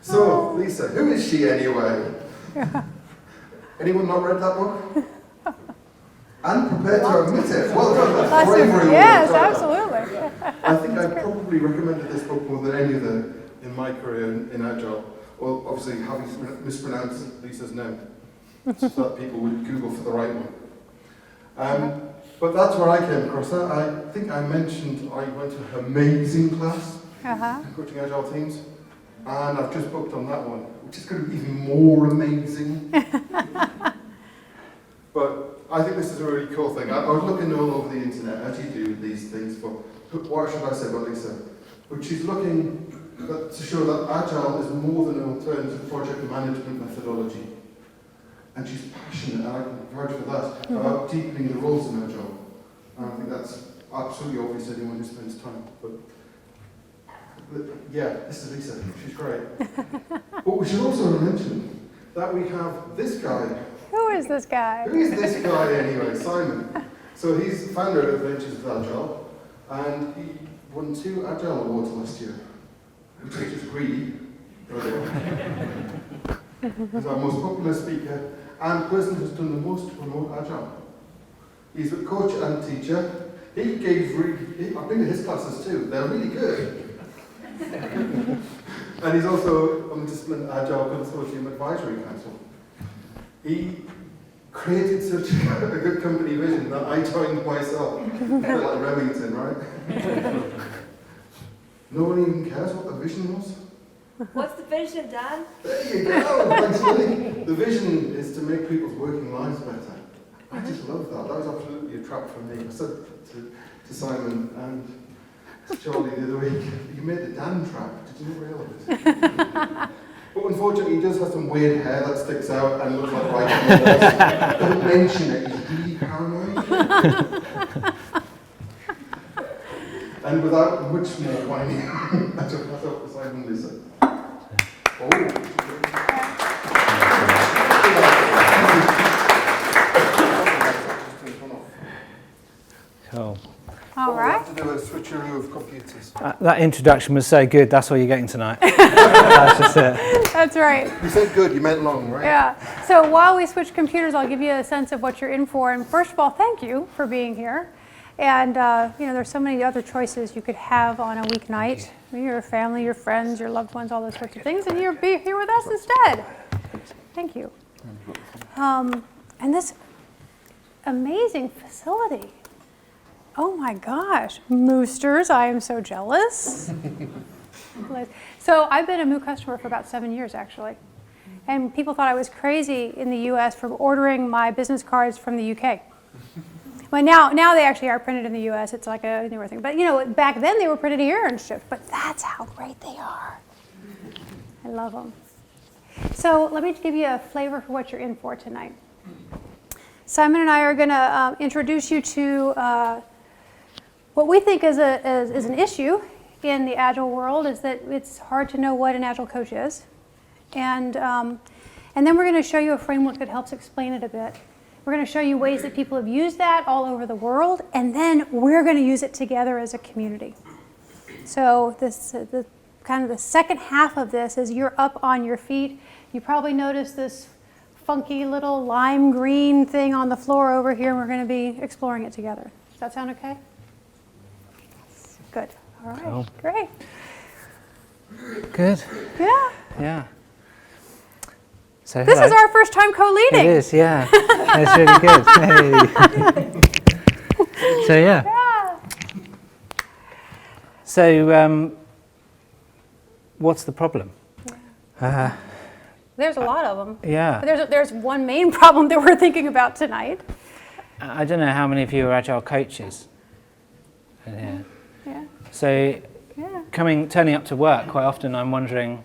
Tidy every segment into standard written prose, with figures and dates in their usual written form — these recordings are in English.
So, Lyssa, who is she anyway? Anyone not read that book? And prepared to admit it. Well done, that's bravery. Yes, absolutely. I think I probably recommended this book more than any other in my career in Agile. Well, obviously, having mispronounced Lyssa's name, so that people would Google for the right one. But that's where I came across that. I think I mentioned I went to an amazing class coaching Agile teams, and I've just booked on that one, which is going to be even more amazing. But I think this is a really cool thing. I was looking all over the internet, as you do with these things, for what should I say about Lyssa? But she's looking to show that Agile is more than an alternative project management methodology. And she's passionate, and I can vouch for that, about deepening the roles in Agile. And I think that's absolutely obvious to anyone who spends time. But yeah, this is Lyssa. She's great. But we should also mention that we have this guy. Who is this guy? Who is this guy anyway? Simon. So he's the founder of Adventures with Agile, and he won 2 Agile awards last year, which is greedy. He's our most popular speaker and the person who's done the most to promote Agile. He's a coach and teacher. I've been to his classes too. They're really good. And he's also on the Discipline Agile Consortium Advisory Council. He created such a good company vision that I joined myself. Like Remington, right? No one even cares what the vision was. What's the vision, Dan? There you go. Thanks, Lily. The vision is to make people's working lives better. I just love that. That was absolutely a trap for me. I said to Simon and Charlie the other week, you made the Dan trap. Did you not realise? But unfortunately, he does have some weird hair that sticks out and looks like right. Don't mention it. He's really paranoid. And without much more whining, I just pass up to Simon and Lyssa. Cool. All right. We'll have to do a switcheroo of computers. That introduction was so good, that's all you're getting tonight. That's just it. That's right. You said good, you meant long, right? Yeah. So while we switch computers, I'll give you a sense of what you're in for. And first of all, thank you for being here. And there's so many other choices you could have on a weeknight. Your family, your friends, your loved ones, all those sorts of things. And you're here with us instead. Thank you. And this amazing facility. Oh my gosh, Moosters, I am so jealous. So I've been a Moo customer for about 7 years actually. And people thought I was crazy in the US for ordering my business cards from the UK. Well, now they actually are printed in the US, it's like a newer thing. But back then they were printed here and shipped, but that's how great they are. I love them. So let me give you a flavor for what you're in for tonight. Simon and I are gonna introduce you to what we think is an issue in the Agile world is that it's hard to know what an Agile coach is. And then we're going to show you a framework that helps explain it a bit. We're going to show you ways that people have used that all over the world, and then we're going to use it together as a community. So the second half of this is you're up on your feet. You probably noticed this funky little lime green thing on the floor over here, and we're going to be exploring it together. Does that sound okay? Good. All right. Cool. Great. Good. Yeah. Yeah. So This is our first time co-leading. It is, yeah. It's really good. Hey. So yeah. Yeah. So what's the problem? There's a lot of them. Yeah. But there's one main problem that we're thinking about tonight. I don't know how many of you are Agile coaches. Yeah. Yeah. So Yeah. turning up to work, quite often I'm wondering,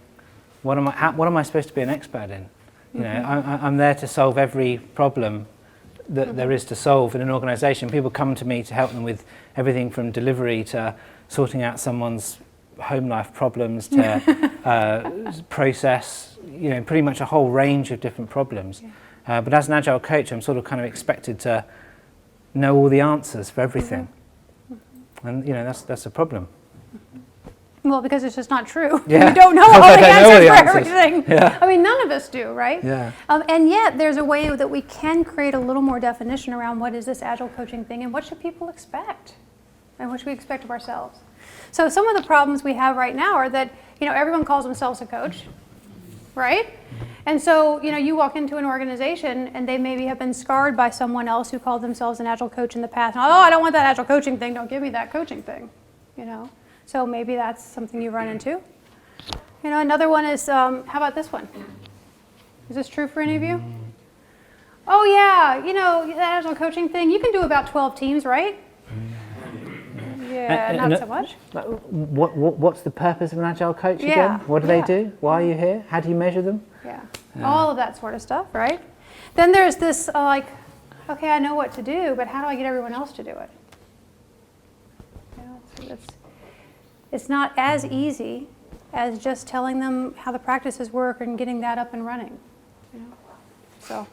what am I supposed to be an expert in? You know, I'm there to solve every problem that there is to solve in an organisation. People come to me to help them with everything from delivery to sorting out someone's home life problems to process, pretty much a whole range of different problems. Yeah. But as an Agile coach, I'm sort of kind of expected to know all the answers for everything. And that's a problem. Well, because it's just not true. Yeah. You don't know all I the don't know all answers the for answers. everything. Yeah. I mean, none of us do, right? Yeah. And yet, there's a way that we can create a little more definition around what is this Agile coaching thing and what should people expect and what should we expect of ourselves. So some of the problems we have right now are that, everyone calls themselves a coach, right? And so, you walk into an organization and they maybe have been scarred by someone else who called themselves an Agile coach in the past. Oh, I don't want that Agile coaching thing. Don't give me that coaching thing, So maybe that's something you run into. Another one is, how about this one? Is this true for any of you? Oh yeah, that Agile coaching thing, you can do about 12 teams, right? Yeah, not so much. What's the purpose of an Agile coach again? Yeah, What do they do? Why are you here? How do you measure them? Yeah, all of that sort of stuff, right? Then there's this okay, I know what to do, but how do I get everyone else to do it? It's not as easy as just telling them how the practices work and getting that up and running. So.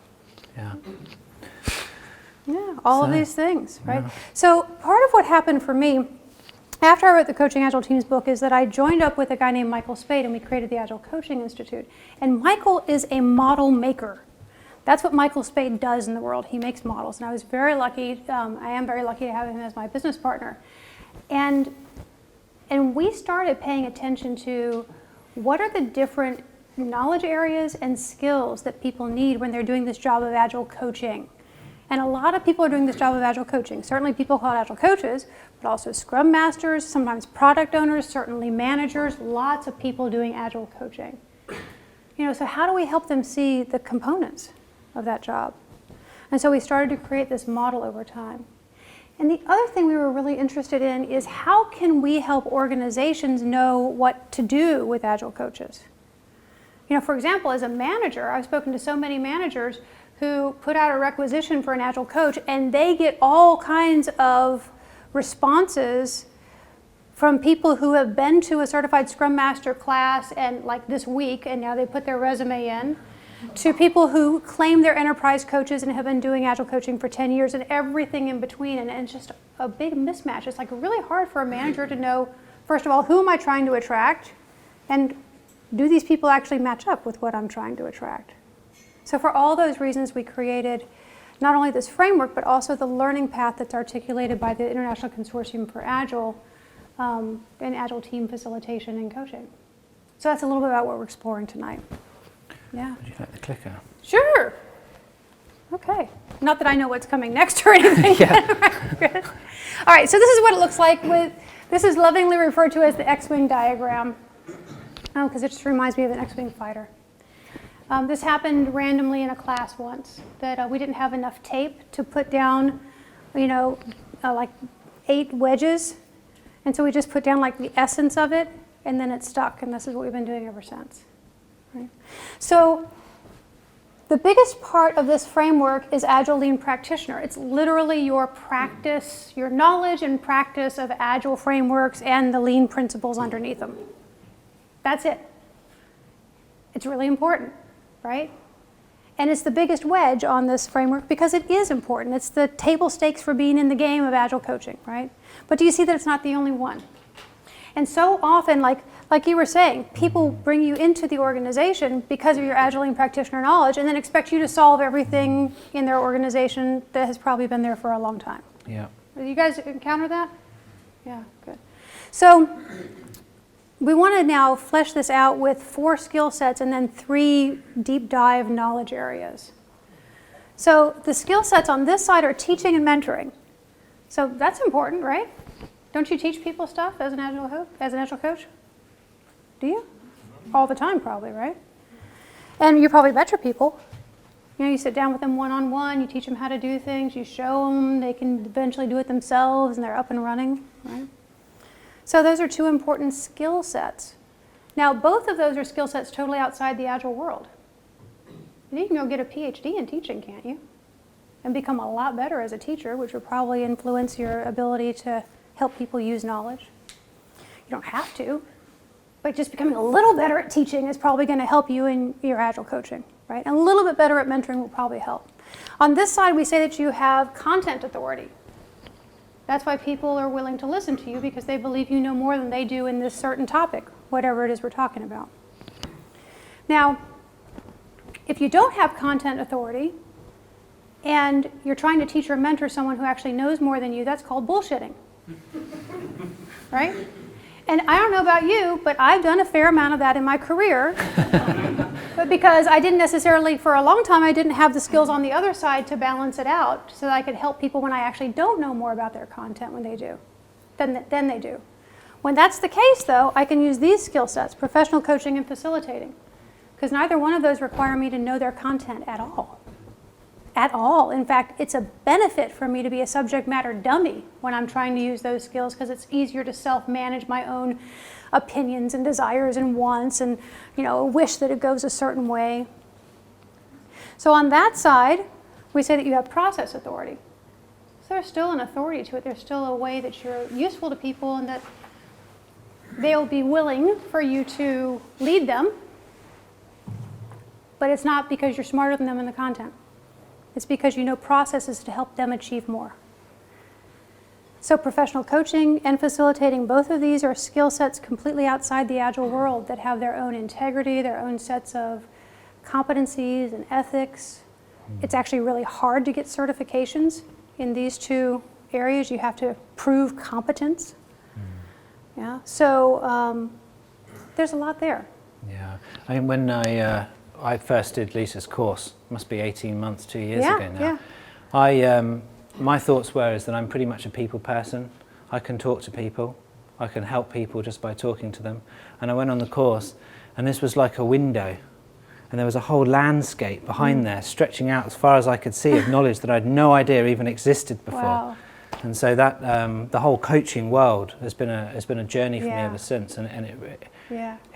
Yeah. Yeah, all of these things, right? Yeah. So part of what happened for me after I wrote the Coaching Agile Teams book is that I joined up with a guy named Michael Spade and we created the Agile Coaching Institute. And Michael is a model maker. That's what Michael Spade does in the world. He makes models. And I was very lucky, I am very lucky to have him as my business partner. And we started paying attention to what are the different knowledge areas and skills that people need when they're doing this job of Agile coaching. And a lot of people are doing this job of Agile coaching. Certainly people call it Agile coaches, but also Scrum masters, sometimes product owners, certainly managers, lots of people doing Agile coaching. So how do we help them see the components of that job? And so we started to create this model over time. And the other thing we were really interested in is how can we help organizations know what to do with Agile coaches? For example, as a manager, I've spoken to so many managers who put out a requisition for an Agile coach and they get all kinds of responses from people who have been to a certified Scrum Master class and this week and now they put their resume in, to people who claim they're enterprise coaches and have been doing Agile coaching for 10 years and everything in between. And it's just a big mismatch. It's really hard for a manager to know, first of all, who am I trying to attract? And do these people actually match up with what I'm trying to attract? So for all those reasons, we created not only this framework, but also the learning path that's articulated by the International Consortium for Agile and Agile team facilitation and coaching. So that's a little bit about what we're exploring tonight. Yeah. Would you like the clicker? Sure. Okay. Not that I know what's coming next or anything. Yeah. All right, so this is what it looks like. This is lovingly referred to as the X-Wing diagram, because it just reminds me of an X-Wing fighter. This happened randomly in a class once, that we didn't have enough tape to put down, 8 wedges. And so we just put down the essence of it, and then it stuck. And this is what we've been doing ever since. Right? So the biggest part of this framework is Agile Lean Practitioner. It's literally your practice, your knowledge and practice of Agile frameworks and the Lean principles underneath them. That's it. It's really important. Right? And it's the biggest wedge on this framework because it is important. It's the table stakes for being in the game of Agile coaching, right? But do you see that it's not the only one? And so often, like you were saying, people bring you into the organization because of your Agile Lean practitioner knowledge and then expect you to solve everything in their organization that has probably been there for a long time. Yeah. You guys encounter that? Yeah, good. So we want to now flesh this out with 4 skill sets and then 3 deep dive knowledge areas. So the skill sets on this side are teaching and mentoring. So that's important, right? Don't you teach people stuff as an Agile coach? Do you? All the time probably, right? And you probably mentor people. You sit down with them one-on-one, you teach them how to do things, you show them, they can eventually do it themselves and they're up and running, right? So those are 2 important skill sets. Now, both of those are skill sets totally outside the Agile world. And you can go get a PhD in teaching, can't you? And become a lot better as a teacher, which will probably influence your ability to help people use knowledge. You don't have to, but just becoming a little better at teaching is probably going to help you in your Agile coaching, right? And a little bit better at mentoring will probably help. On this side, we say that you have content authority. That's why people are willing to listen to you, because they believe you know more than they do in this certain topic, whatever it is we're talking about. Now, if you don't have content authority and you're trying to teach or mentor someone who actually knows more than you, that's called bullshitting. Right? And I don't know about you, but I've done a fair amount of that in my career. But because I didn't necessarily, for a long time, I didn't have the skills on the other side to balance it out so that I could help people when I actually don't know more about their content when they do, than they do. When that's the case, though, I can use these skill sets, professional coaching and facilitating, because neither one of those require me to know their content at all. At all. In fact, it's a benefit for me to be a subject matter dummy when I'm trying to use those skills, because it's easier to self-manage my own opinions and desires and wants and, wish that it goes a certain way. So on that side, we say that you have process authority. So there's still an authority to it. There's still a way that you're useful to people and that they'll be willing for you to lead them, but it's not because you're smarter than them in the content. It's because you know processes to help them achieve more. So professional coaching and facilitating, both of these are skill sets completely outside the Agile world that have their own integrity, their own sets of competencies and ethics. It's actually really hard to get certifications in these two areas. You have to prove competence. Yeah. So there's a lot there. Yeah. I mean, when I first did Lyssa's course, must be 18 months, 2 years ago now. Yeah. My thoughts were is that I'm pretty much a people person. I can talk to people. I can help people just by talking to them. And I went on the course, and this was like a window. And there was a whole landscape behind there, stretching out as far as I could see, of knowledge that I had no idea even existed before. Wow. And so that the whole coaching world has been a journey for me ever since, and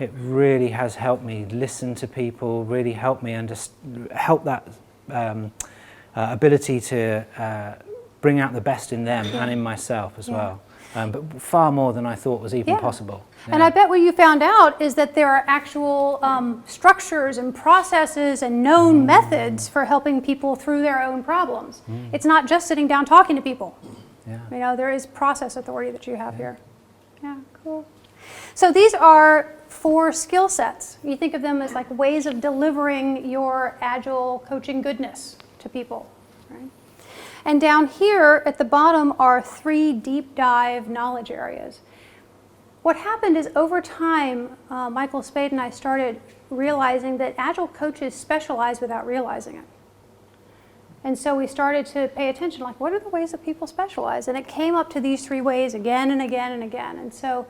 it really has helped me listen to people, really helped me help that ability to bring out the best in them and in myself as well. But far more than I thought was even possible. And I bet what you found out is that there are actual structures and processes and known methods for helping people through their own problems. It's not just sitting down talking to people. There is process authority that you have here. Yeah, cool. So these are 4 skill sets. You think of them as like ways of delivering your Agile coaching goodness to people, right? And down here at the bottom are 3 deep dive knowledge areas. What happened is over time, Michael Spade and I started realizing that Agile coaches specialize without realizing it. And so we started to pay attention, like, what are the ways that people specialize? And it came up to these 3 ways again and again and again. And so,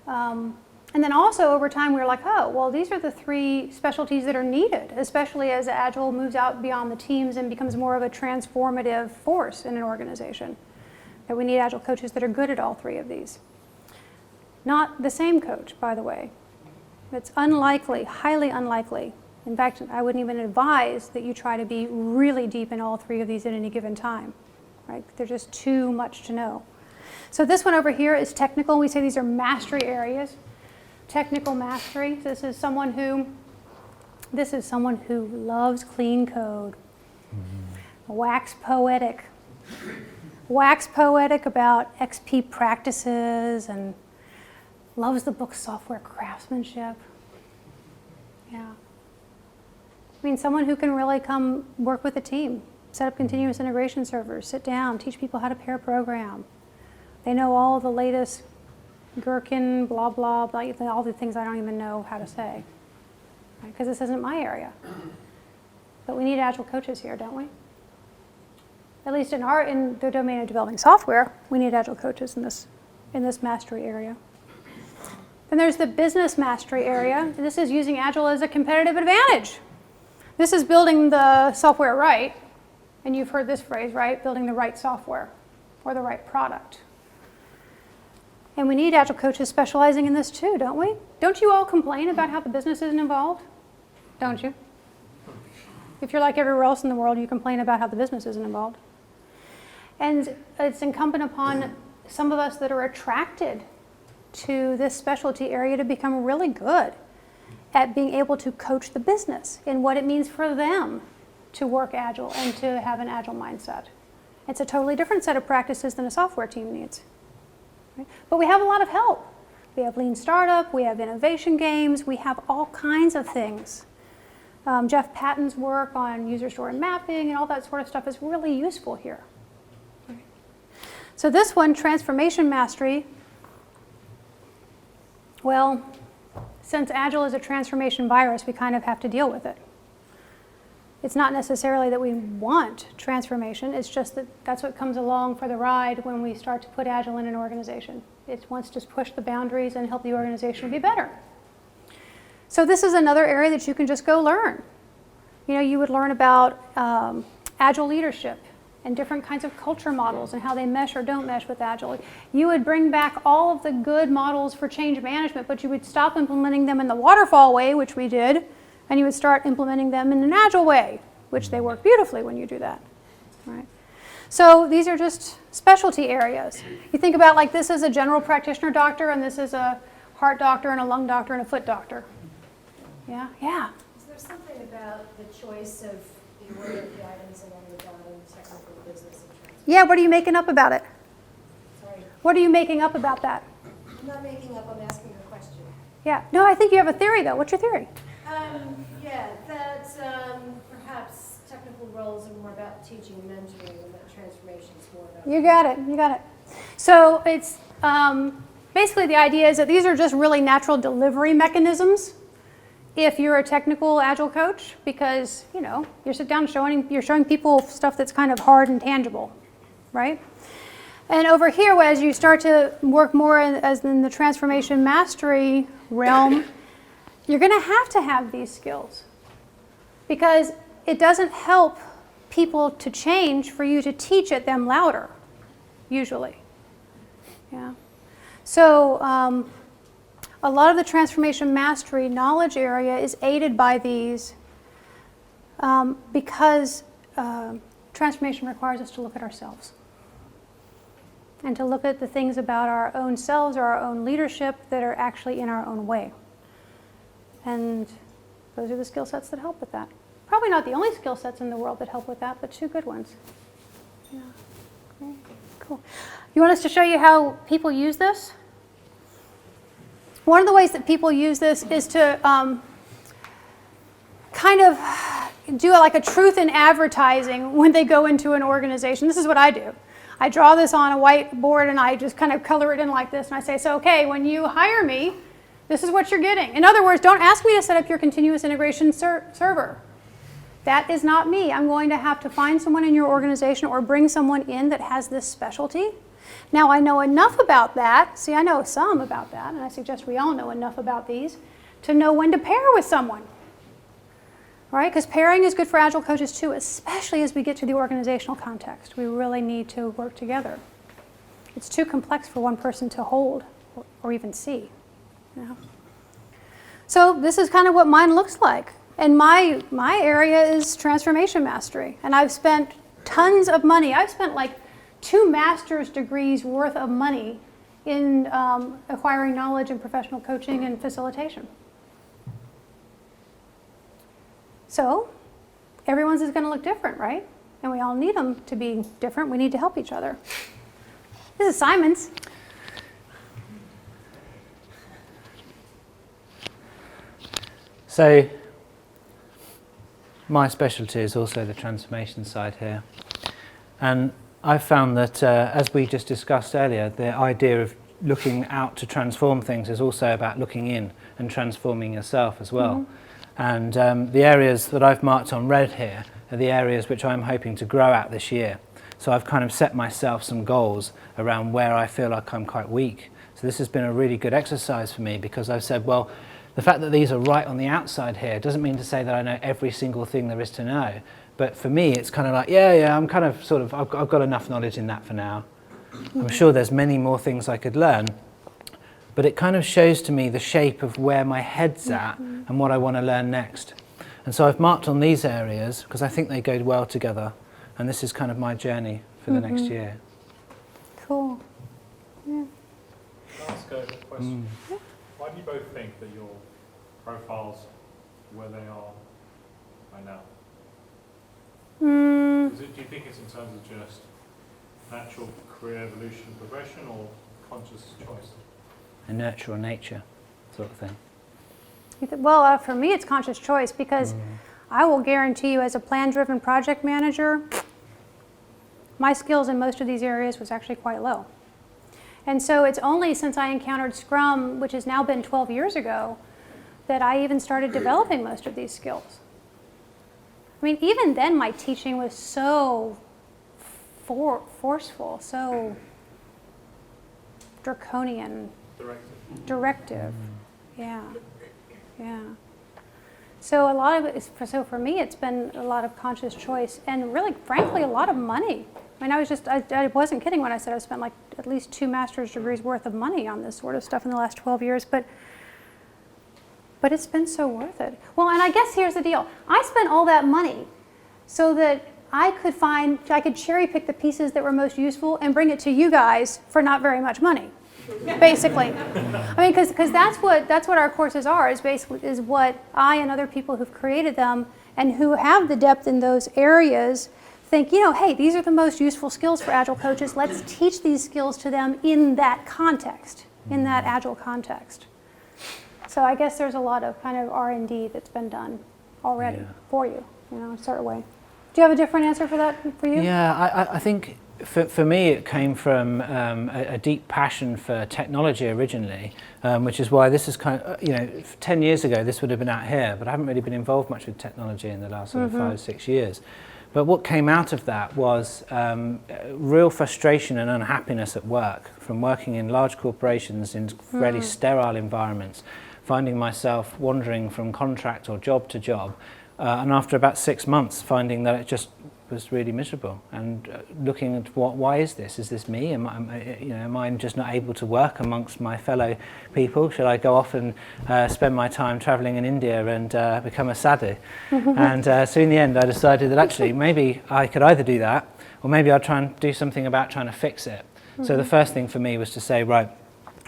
and then also over time we were like, oh, well, these are the 3 specialties that are needed, especially as Agile moves out beyond the teams and becomes more of a transformative force in an organization. That we need Agile coaches that are good at all 3 of these. Not the same coach, by the way. It's unlikely, highly unlikely. In fact, I wouldn't even advise that you try to be really deep in all 3 of these at any given time, right? They're just too much to know. So this one over here is technical. We say these are mastery areas. Technical mastery. This is someone who loves clean code. Wax poetic. Wax poetic about XP practices and loves the book Software Craftsmanship. Yeah. I mean, someone who can really come work with a team, set up continuous integration servers, sit down, teach people how to pair program. They know all the latest gherkin, blah, blah, blah, all the things I don't even know how to say, because this isn't my area. But we need Agile coaches here, don't we? At least in the domain of developing software, we need Agile coaches in this mastery area. Then there's the business mastery area. This is using Agile as a competitive advantage. This is building the software right, and you've heard this phrase, right? Building the right software or the right product. And we need Agile coaches specializing in this too, don't we? Don't you all complain about how the business isn't involved? Don't you? If you're like everywhere else in the world, you complain about how the business isn't involved. And it's incumbent upon some of us that are attracted to this specialty area to become really good at being able to coach the business in what it means for them to work Agile and to have an Agile mindset. It's a totally different set of practices than a software team needs. Right? But we have a lot of help. We have Lean Startup, we have innovation games, we have all kinds of things. Jeff Patton's work on user-story mapping and all that sort of stuff is really useful here. Right. So this one, transformation mastery, well, since Agile is a transformation virus, we kind of have to deal with it. It's not necessarily that we want transformation, it's just that that's what comes along for the ride when we start to put Agile in an organization. It wants to push the boundaries and help the organization be better. So this is another area that you can just go learn. You know, you would learn about Agile leadership and different kinds of culture models and how they mesh or don't mesh with Agile. You would bring back all of the good models for change management, but you would stop implementing them in the waterfall way, which we did, and you would start implementing them in an Agile way, which they work beautifully when you do that. Right? So these are just specialty areas. You think about like this is a general practitioner doctor, and this is a heart doctor, and a lung doctor, and a foot doctor. Yeah? Yeah. Is there something about the choice of the order of the items along the bottom, technical, business, and transport? Yeah, what are you making up about it? Sorry, What are you making up about that? I'm not making up, I'm asking a question. Yeah. No, I think you have a theory, though. What's your theory? Yeah, that perhaps technical roles are more about teaching and mentoring, and that transformation is more about... You got it. You got it. So it's basically the idea is that these are just really natural delivery mechanisms if you're a technical Agile coach, because, you know, you sit down you're showing people stuff that's kind of hard and tangible, right? And over here, as you start to work more as in the transformation mastery realm, you're going to have these skills, because it doesn't help people to change for you to teach at them louder, usually. Yeah. So a lot of the transformation mastery knowledge area is aided by these because transformation requires us to look at ourselves and to look at the things about our own selves or our own leadership that are actually in our own way. And those are the skill sets that help with that. Probably not the only skill sets in the world that help with that, but two good ones. Yeah. Okay. Cool. You want us to show you how people use this? One of the ways that people use this is to kind of do like a truth in advertising when they go into an organization. This is what I do. I draw this on a whiteboard and I just kind of color it in like this, and I say, so okay, when you hire me, this is what you're getting. In other words, don't ask me to set up your continuous integration server. That is not me. I'm going to have to find someone in your organization or bring someone in that has this specialty. Now, I know enough about that. See, I know some about that, and I suggest we all know enough about these to know when to pair with someone. All right? Because pairing is good for Agile coaches too, especially as we get to the organizational context. We really need to work together. It's too complex for one person to hold or even see. Yeah. So this is kind of what mine looks like. And my area is transformation mastery. And I've spent tons of money. I've spent like 2 master's degrees worth of money in acquiring knowledge in professional coaching and facilitation. So everyone's is going to look different, right? And we all need them to be different. We need to help each other. This is Simon's. So my specialty is also the transformation side here. And I've found that, as we just discussed earlier, the idea of looking out to transform things is also about looking in and transforming yourself as well. Mm-hmm. And the areas that I've marked on red here are the areas which I'm hoping to grow at this year. So I've kind of set myself some goals around where I feel like I'm quite weak. So this has been a really good exercise for me, because I've said, well, the fact that these are right on the outside here doesn't mean to say that I know every single thing there is to know. But for me, it's kind of like, yeah, I'm kind of sort of, I've got enough knowledge in that for now. I'm sure there's many more things I could learn. But it kind of shows to me the shape of where my head's at and what I want to learn next. And so I've marked on these areas because I think they go well together. And this is kind of my journey for the next year. Cool. Yeah. Can I ask a question? Why do you both think that your profiles where they are right now? Do you think it's in terms of just natural career evolution progression or conscious choice? A nurture or nature sort of thing. Well, for me, it's conscious choice because I will guarantee you, as a plan-driven project manager, my skills in most of these areas was actually quite low. And so it's only since I encountered Scrum, which has now been 12 years ago, that I even started developing most of these skills. I mean, even then, my teaching was so forceful, so draconian, directive. Yeah. So a lot of it, so for me, it's been a lot of conscious choice and really, frankly, a lot of money. I mean, I wasn't kidding when I said I've spent like at least 2 master's degrees worth of money on this sort of stuff in the last 12 years, but it's been so worth it. Well, and I guess here's the deal. I spent all that money so that I could cherry pick the pieces that were most useful and bring it to you guys for not very much money, basically. I mean, because that's what our courses are, is what I and other people who've created them and who have the depth in those areas think, hey, these are the most useful skills for Agile coaches. Let's teach these skills to them in that context, in that Agile context. So I guess there's a lot of kind of R&D that's been done already for you, a certain way. Do you have a different answer for that for you? Yeah, I think for me it came from a deep passion for technology originally, which is why this is kind of, 10 years ago this would have been out here, but I haven't really been involved much with technology in the last sort of 5-6 years. But what came out of that was real frustration and unhappiness at work, from working in large corporations in fairly sterile environments, finding myself wandering from contract or job to job, and after about 6 months finding that it just was really miserable, and looking at why is this? Is this me? Am I just not able to work amongst my fellow people? Should I go off and spend my time traveling in India and become a sadhu? And so in the end I decided that actually maybe I could either do that, or maybe I'd try and do something about trying to fix it. So the first thing for me was to say, right,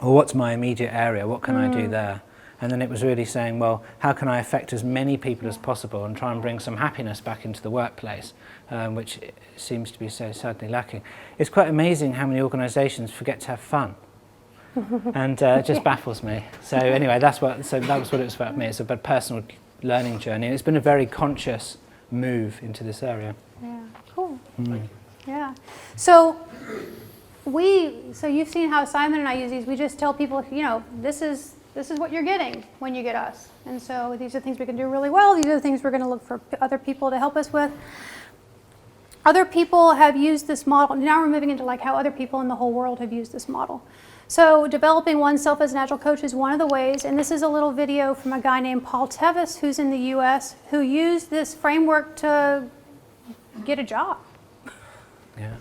well, what's my immediate area? What can I do there? And then it was really saying, well, how can I affect as many people as possible and try and bring some happiness back into the workplace, which seems to be so sadly lacking. It's quite amazing how many organisations forget to have fun. And it just baffles me. So anyway, that was what it was about for me. It's a personal learning journey. And it's been a very conscious move into this area. Yeah, cool. Yeah. So you've seen how Simon and I use these. We just tell people, this is what you're getting when you get us. And so these are things we can do really well. These are the things we're going to look for other people to help us with. Other people have used this model. Now we're moving into like how other people in the whole world have used this model. So developing oneself as an Agile coach is one of the ways. And this is a little video from a guy named Paul Tevis, who's in the US, who used this framework to get a job. Yeah.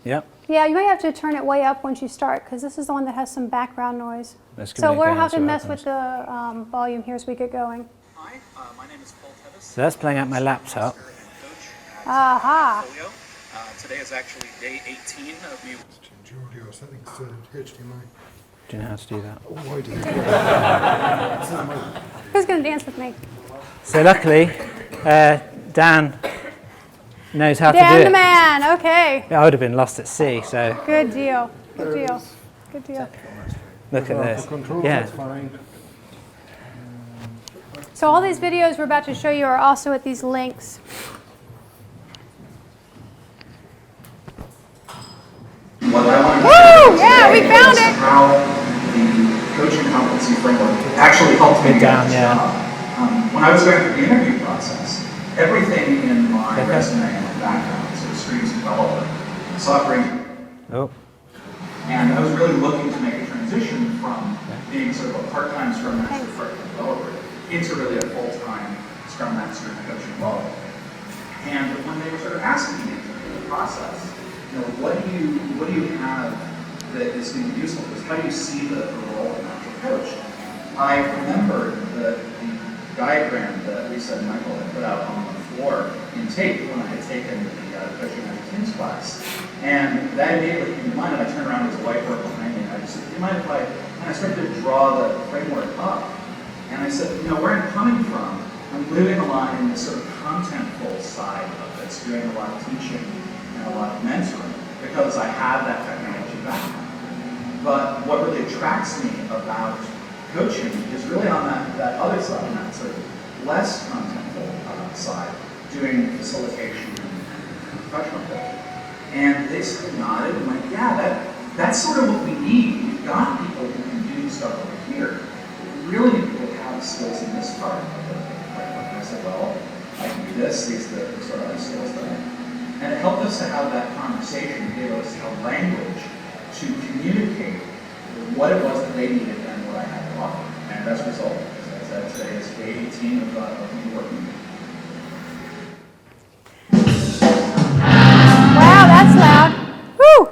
Yep. Yeah, you might have to turn it way up once you start, because this is the one that has some background noise. So we're going to have to mess with the volume here as we get going. Hi, my name is Paul Tevis. So that's playing out my laptop. Aha. Today is actually day 18 of me. Change your audio settings to HDMI. Do you know how to do that? Oh, I do. Who's going to dance with me? So luckily, Dan knows how to do Dan it. the man, okay. Yeah, I would have been lost at sea, so Good deal, good deal, good deal. look at this. Control, Yeah. that's fine. So all these videos we're about to show you are also at these links. What I want to Woo! Yeah, we found it. How the coaching competency framework actually helped me Good get down, this yeah. job. When I was going through the interview process, everything in my resume and my background, so streams developer, software, Oh, and I was really looking to make a transition from being sort of a part-time Scrum Master, part-time developer, into really a full-time Scrum Master and coaching role. And when they were sort of asking me through the process, what do you have that is going to be useful? Because how do you see the role of an Agile coach? I remember the diagram that Lyssa and Michael had put out on the floor in tape when I had taken the coaching Adkins class. And that immediately came to mind, and I turned around to the whiteboard behind me, and I just said, do you mind if I started to draw the framework up? And I said, where I'm coming from, I'm living a lot in this sort of contentful side of it, doing a lot of teaching and a lot of mentoring. The because I have that technology background. But what really attracts me about coaching is really on that other side, on that sort of less contentful side, doing facilitation and professional coaching. And they sort of nodded and went, yeah, that's sort of what we need. We've got people who can do stuff over here. We really need people who have skills in this part of the framework. And I said, well, I can do this. These are the sort of other skills that I have. And it helped us to have that conversation, gave us a language to communicate what it was that they needed and what I had to offer. And that's the result. As I said, today is a team of people working. Wow, that's loud. Woo!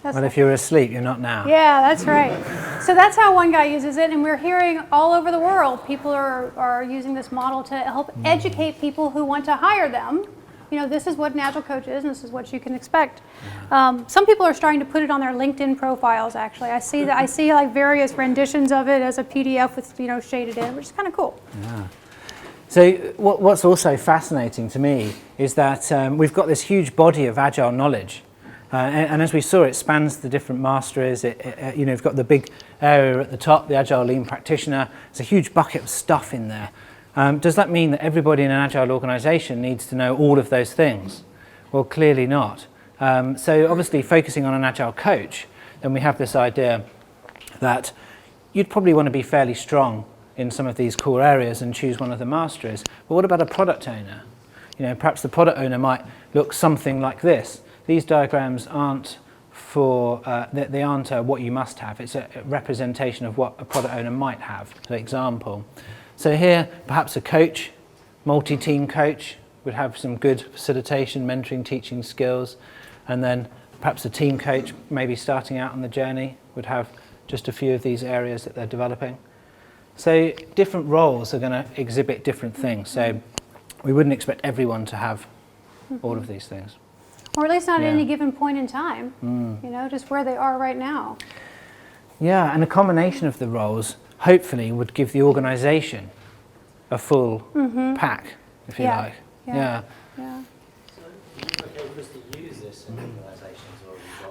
Well, if you're asleep, you're not now. Yeah, that's right. So that's how one guy uses it, and we're hearing all over the world people are using this model to help educate people who want to hire them. You know, this is what an Agile coach is, and this is what you can expect. Some people are starting to put it on their LinkedIn profiles. Actually, I see like various renditions of it as a PDF with shaded in, which is kind of cool. Yeah. So what's also fascinating to me is that we've got this huge body of Agile knowledge. And as we saw, it spans the different masteries. You've got the big area at the top, the Agile Lean Practitioner. There's a huge bucket of stuff in there. Does that mean that everybody in an Agile organisation needs to know all of those things? Well, clearly not. So obviously, focusing on an Agile coach, then we have this idea that you'd probably want to be fairly strong in some of these core areas and choose one of the masteries. But what about a product owner? Perhaps the product owner might look something like this. These diagrams aren't they aren't what you must have. It's a representation of what a product owner might have, for example. So here, perhaps a coach, multi-team coach, would have some good facilitation, mentoring, teaching skills. And then perhaps a team coach, maybe starting out on the journey, would have just a few of these areas that they're developing. So different roles are going to exhibit different things. So we wouldn't expect everyone to have all of these things. Or at least not at any given point in time, just where they are right now. Yeah, and a combination of the roles hopefully would give the organisation a full pack, if you like. Yeah.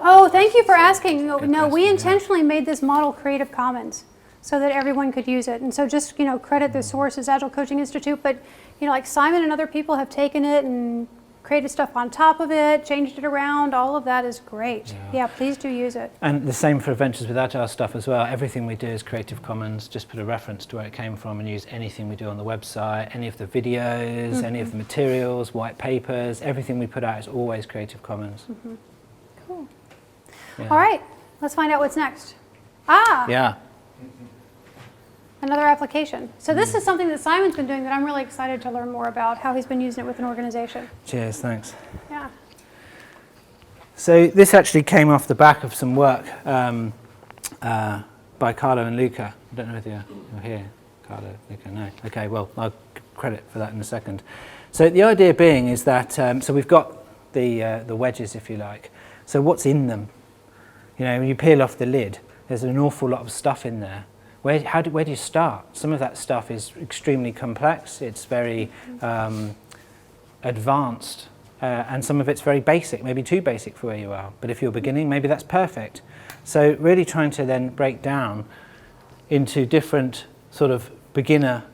Oh, thank you for asking. No, we intentionally made this model Creative Commons so that everyone could use it. And so just, credit the source is Agile Coaching Institute, but, like Simon and other people have taken it and created stuff on top of it, changed it around. All of that is great. Yeah, please do use it. And the same for Adventures with Agile stuff as well. Everything we do is Creative Commons. Just put a reference to where it came from and use anything we do on the website, any of the videos, any of the materials, white papers, everything we put out is always Creative Commons. Cool. Yeah. All right, let's find out what's next. Yeah. Another application. So this is something that Simon's been doing that I'm really excited to learn more about, how he's been using it with an organization. Cheers, thanks. Yeah. So this actually came off the back of some work by Carlo and Luca. I don't know whether you're here. Carlo, Luca, no. Okay, well, I'll credit for that in a second. So the idea being is that, so we've got the wedges, if you like. So what's in them? When you peel off the lid, there's an awful lot of stuff in there. Where do you start? Some of that stuff is extremely complex. It's very advanced, and some of it's very basic, maybe too basic for where you are. But if you're beginning, maybe that's perfect. So really trying to then break down into different sort of beginner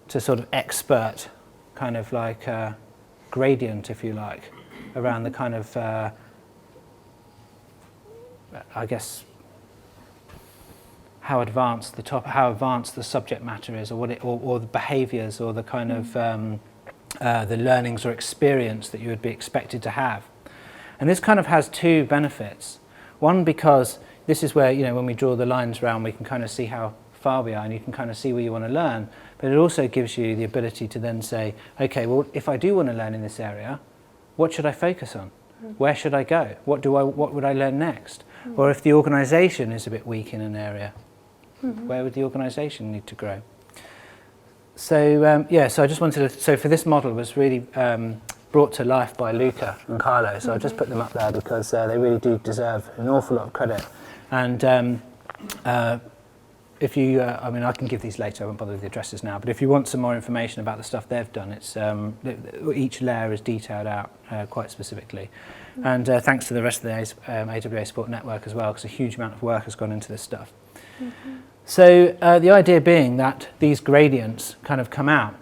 to sort of expert, kind of like gradient, if you like, around the kind of, I guess, how advanced the subject matter is, or or the behaviours, or the kind of the learnings or experience that you would be expected to have. And this kind of has two benefits. One, because this is where, when we draw the lines around, we can kind of see how far we are, and you can kind of see where you want to learn. But it also gives you the ability to then say, okay, well, if I do want to learn in this area, what should I focus on? Where should I go? What would I learn next? Or if the organisation is a bit weak in an area, where would the organisation need to grow? So so I just wanted to, so for this model was really brought to life by Luca and Carlo, so I'll just put them up there because they really do deserve an awful lot of credit. And if you, I mean, I can give these later, I won't bother with the addresses now, but if you want some more information about the stuff they've done, it's each layer is detailed out quite specifically. And thanks to the rest of the AWA Support Network as well, because a huge amount of work has gone into this stuff. So the idea being that these gradients kind of come out,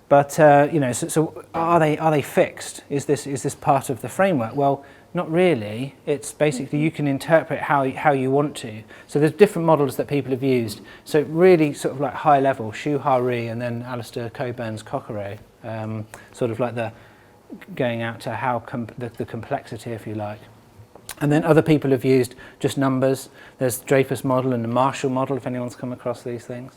but you know, so are they fixed? Is this part of the framework? Well, not really. It's basically you can interpret how you want to. So there's different models that people have used. So really sort of like high level, Shu-Ha-Ri and then Alistair Coburn's Kokoro, sort of like the going out to how the complexity, if you like. And then other people have used just numbers. There's Draper's model and the Marshall model, if anyone's come across these things.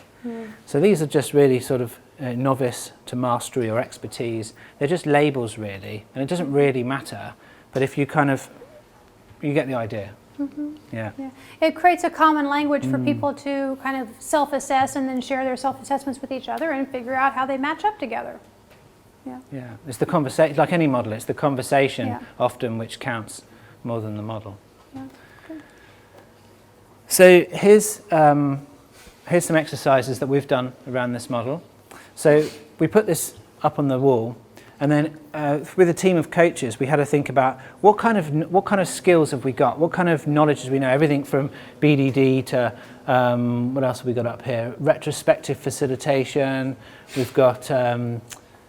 So these are just really sort of novice to mastery or expertise. They're just labels really, and it doesn't really matter. But if you you get the idea. Yeah. It creates a common language for people to kind of self-assess and then share their self-assessments with each other and figure out how they match up together. Yeah. It's the conversation, like any model, it's the conversation often which counts more than the model. So here's some exercises that we've done around this model. So we put this up on the wall, and then with a team of coaches, we had to think about what kind of skills have we got, what kind of knowledge do we know, everything from BDD to what else have we got up here? Retrospective facilitation. We've got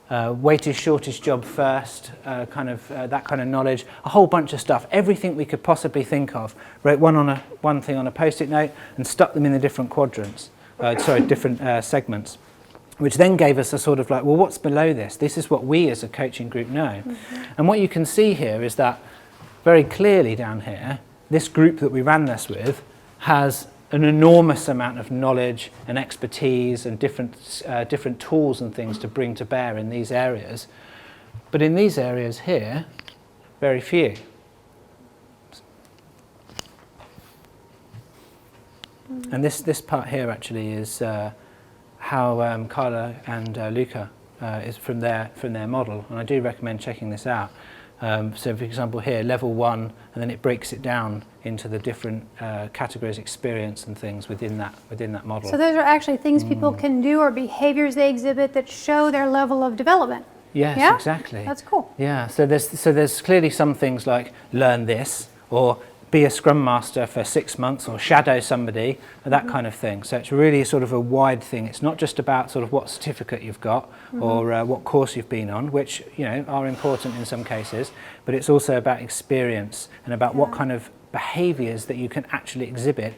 weighted shortest job first, that kind of knowledge, a whole bunch of stuff, everything we could possibly think of. Wrote one thing on a post-it note and stuck them in the different quadrants, different segments, which then gave us a sort of like, well, what's below this? This is what we as a coaching group know. And what you can see here is that very clearly down here, this group that we ran this with has an enormous amount of knowledge and expertise and different tools and things to bring to bear in these areas. But in these areas here, very few. And this part here actually is how Carla and Luca is from their model, and I do recommend checking this out. So for example here, level 1, and then it breaks it down into the different categories, experience and things within that model. So those are actually things people can do or behaviors they exhibit that show their level of development. Yes, exactly. That's cool. Yeah, so there's clearly some things like learn this, or be a Scrum Master for 6 months, or shadow somebody, or that kind of thing. So it's really sort of a wide thing. It's not just about sort of what certificate you've got or what course you've been on, which are important in some cases, but it's also about experience and about what kind of behaviours that you can actually exhibit.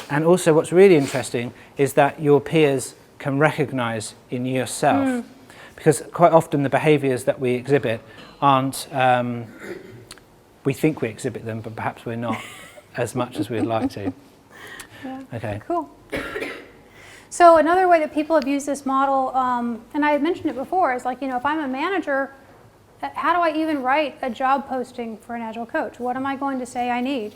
And also what's really interesting is that your peers can recognise in yourself, because quite often the behaviours that we exhibit aren't we think we exhibit them, but perhaps we're not as much as we'd like to. Okay. Cool. So another way that people have used this model, and I had mentioned it before, is like, if I'm a manager, how do I even write a job posting for an Agile coach? What am I going to say I need?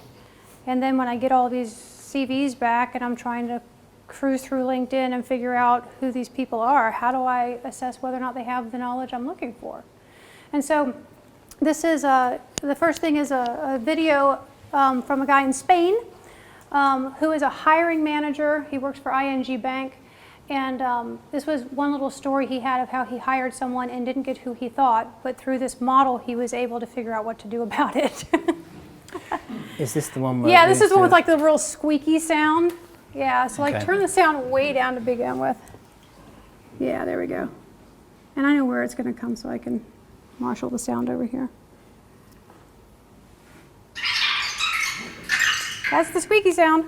And then when I get all these CVs back and I'm trying to cruise through LinkedIn and figure out who these people are, how do I assess whether or not they have the knowledge I'm looking for? And so this is the first thing is a video from a guy in Spain who is a hiring manager. He works for ING Bank, and this was one little story he had of how he hired someone and didn't get who he thought, but through this model he was able to figure out what to do about it. Is this the one where yeah, this is the one with like the real squeaky sound. Yeah, so like Okay. turn the sound way down to begin with. Yeah, there we go. And I know where it's going to come, so I can marshal the sound over here. That's the squeaky sound.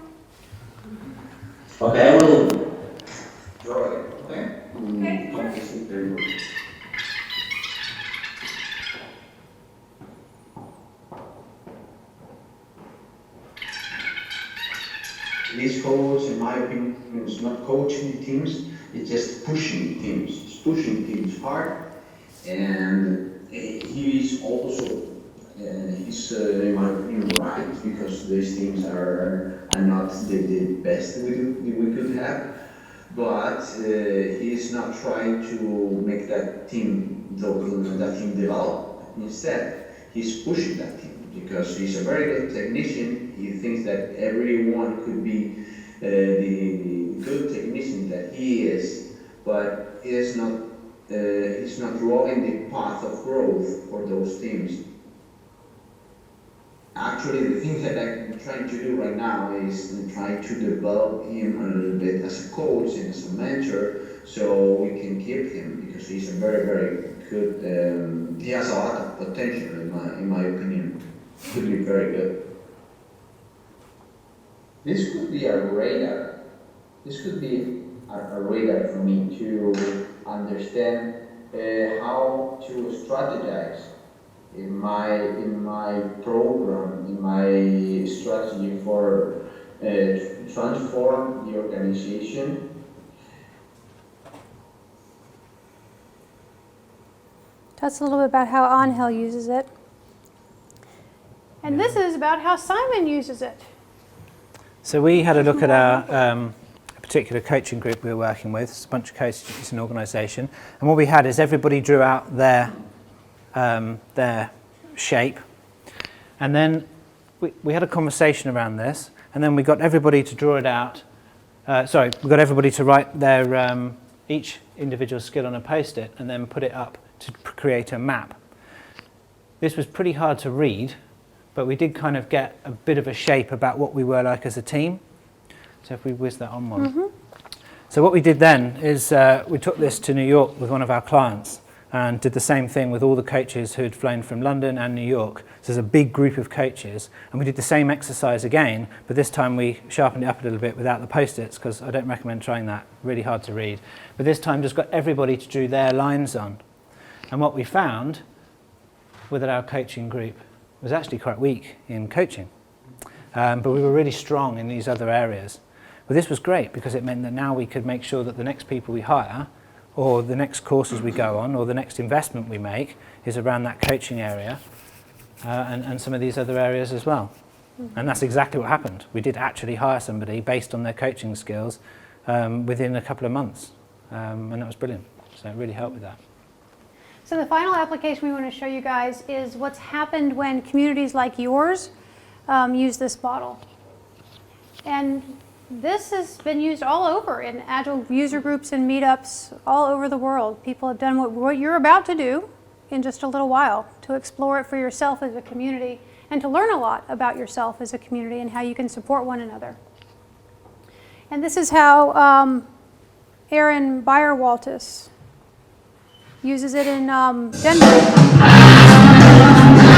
Okay, I will draw it. Okay? There you go. This coach, in my opinion, is not coaching teams, it's just pushing teams. It's pushing teams hard, and he is also, in my opinion, right, because these teams are not the best we could have, but he's not trying to make that team develop. Instead, he's pushing that team because he's a very good technician. He thinks that everyone could be the good technician that he is, but he's not drawing the path of growth for those teams. Actually, the thing that I'm trying to do right now is to try to develop him a little bit as a coach and as a mentor, so we can keep him, because he's a very, very good. He has a lot of potential, in my opinion. Could be very good. This could be a radar. This could be a radar for me to understand how to strategize in my program, in my strategy for transform the organization. Tell us a little bit about how Angel uses it. And this is about how Simon uses it. So we had a look at our a particular coaching group we were working with. It's a bunch of coaches, it's an organisation. And what we had is everybody drew out their shape. And then we had a conversation around this. And then we got everybody to draw it out. We got everybody to write their each individual skill on a post-it and then put it up to create a map. This was pretty hard to read, but we did kind of get a bit of a shape about what we were like as a team. So if we whiz that on one. Mm-hmm. So what we did then is we took this to New York with one of our clients and did the same thing with all the coaches who had flown from London and New York. So there's a big group of coaches, and we did the same exercise again, but this time we sharpened it up a little bit without the post-its, because I don't recommend trying that, really hard to read. But this time just got everybody to draw their lines on. And what we found with our coaching group was actually quite weak in coaching, but we were really strong in these other areas. Well, this was great because it meant that now we could make sure that the next people we hire, or the next courses we go on, or the next investment we make is around that coaching area and some of these other areas as well. Mm-hmm. And that's exactly what happened. We did actually hire somebody based on their coaching skills within a couple of months, and that was brilliant. So it really helped with that. So the final application we want to show you guys is what's happened when communities like yours use this model. And this has been used all over in Agile user groups and meetups all over the world. People have done what you're about to do in just a little while, to explore it for yourself as a community and to learn a lot about yourself as a community and how you can support one another. And this is how Aaron Beyer-Waltis uses it in Denver.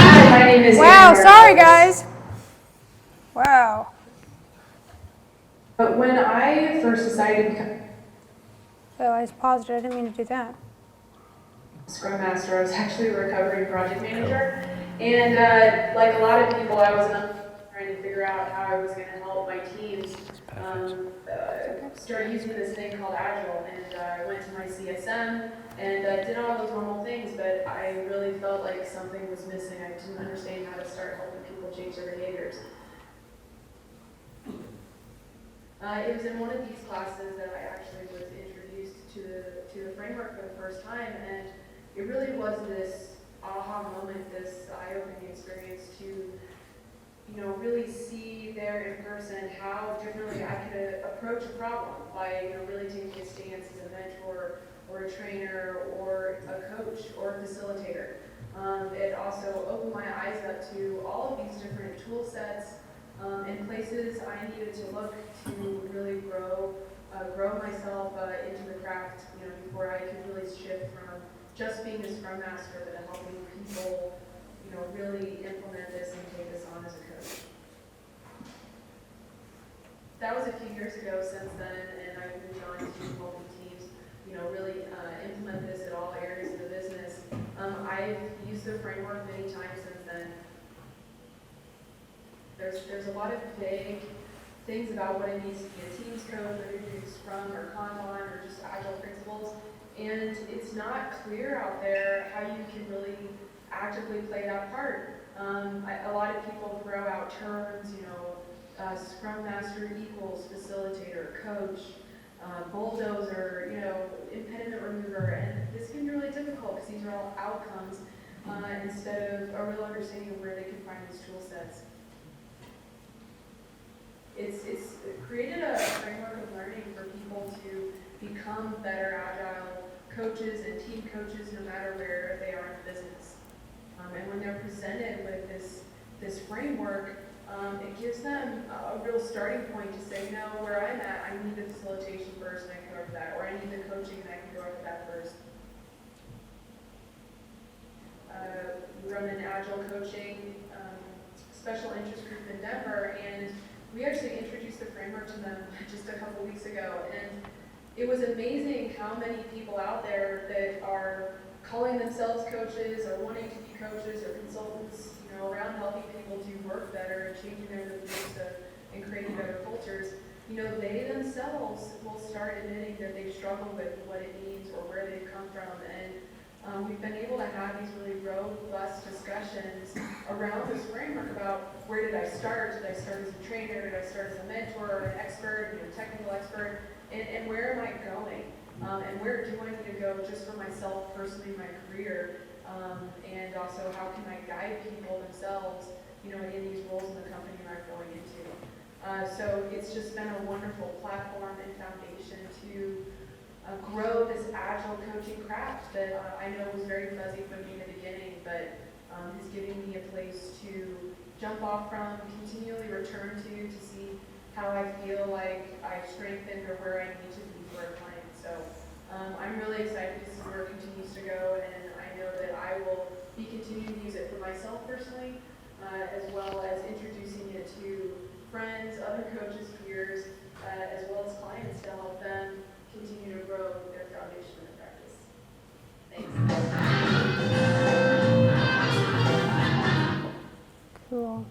Hi, my name is Wow, sorry guys. Wow. But when I first decided to become Oh, I just paused it. I didn't mean to do that. Scrum Master, I was actually a recovering project manager. And like a lot of people, I was trying to figure out how I was going to help my teams start using this thing called Agile. And I went to my CSM and did all those normal things, but I really felt like something was missing. I didn't understand how to start helping people change their behaviors. It was in one of these classes that I actually was introduced to the framework for the first time, and it really was this aha moment, this eye-opening experience to, really see there in person how differently I could approach a problem by, really taking a stance as a mentor or a trainer or a coach or a facilitator. It also opened my eyes up to all of these different tool sets and places I needed to look to really grow myself into the craft, before I could really shift from just being a Scrum Master, but helping people, really implement this and take this on as a coach. That was a few years ago. Since then, and I've moved on to helping teams, really implement this at all areas of the business. I've used the framework many times since then. There's a lot of vague things about what it means to be a team's coach, whether you're using Scrum or Kanban or just Agile principles, and it's not clear out there how you can really actively play that part. A lot of people throw out terms, Scrum Master equals facilitator, coach, bulldozer, impediment remover, and this can be really difficult because these are all outcomes instead of a real understanding of where they can find these tool sets. It's created a become better Agile coaches and team coaches no matter where they are in the business. And when they're presented with this framework, it gives them a real starting point to say, you know, where I'm at, I need the facilitation first and I can go after that, or I need the coaching and I can go after that first. We run an Agile coaching special interest group in Denver, and we actually introduced the framework to them just a couple weeks ago, and it was amazing how many people out there that are calling themselves coaches or wanting to be coaches or consultants, you know, around helping people do work better and changing their beliefs and creating better cultures. You know, they themselves will start admitting that they've struggled with what it means or where they've come from, and we've been able to have these really robust discussions around this framework about where did I start? Did I start as a trainer? Did I start as a mentor or an expert, you know, technical expert? And where am I going? And where do I need to go just for myself personally in my career? And also how can I guide people themselves, you know, in these roles in the company I'm going into? So it's just been a wonderful platform and foundation to grow this Agile coaching craft that I know was very fuzzy for me in the beginning, but is giving me a place to jump off from, continually return to see how I feel like I've strengthened or where I need to be for a client. So I'm really excited to see where it continues to go, and I know that I will be continuing to use it for myself personally, as well as introducing it to friends, other coaches, peers, as well as clients to help them continue to grow their foundation in practice. Thanks. Cool.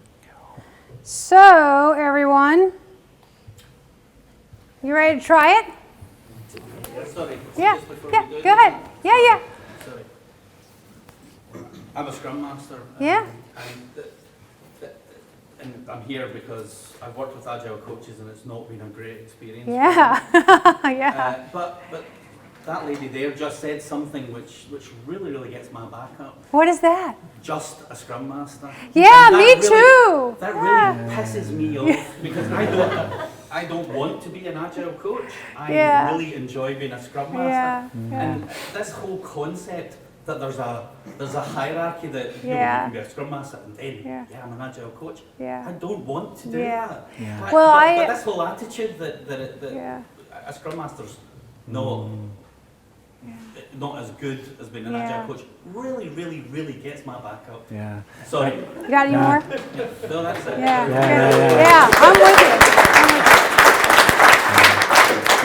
So, everyone, you ready to try it? Sorry. Yeah, Just before yeah, we do go ahead. Yeah. Sorry. I'm a Scrum Master. Yeah. And I'm here because I've worked with Agile coaches and it's not been a great experience. Yeah. Yeah. But that lady there just said something which really gets my back up. What is that? Just a Scrum Master. Yeah, And me too. That really pisses me off because I don't want to be an Agile coach. I really enjoy being a Scrum Master. And this whole concept that there's a hierarchy that you can be a Scrum Master and then I'm an Agile coach. I don't want to do that. But this whole attitude that a Scrum Master's not as good as being an Agile coach really gets my back up. Yeah. Sorry. You got any more? No, that's it. Yeah, I'm with you.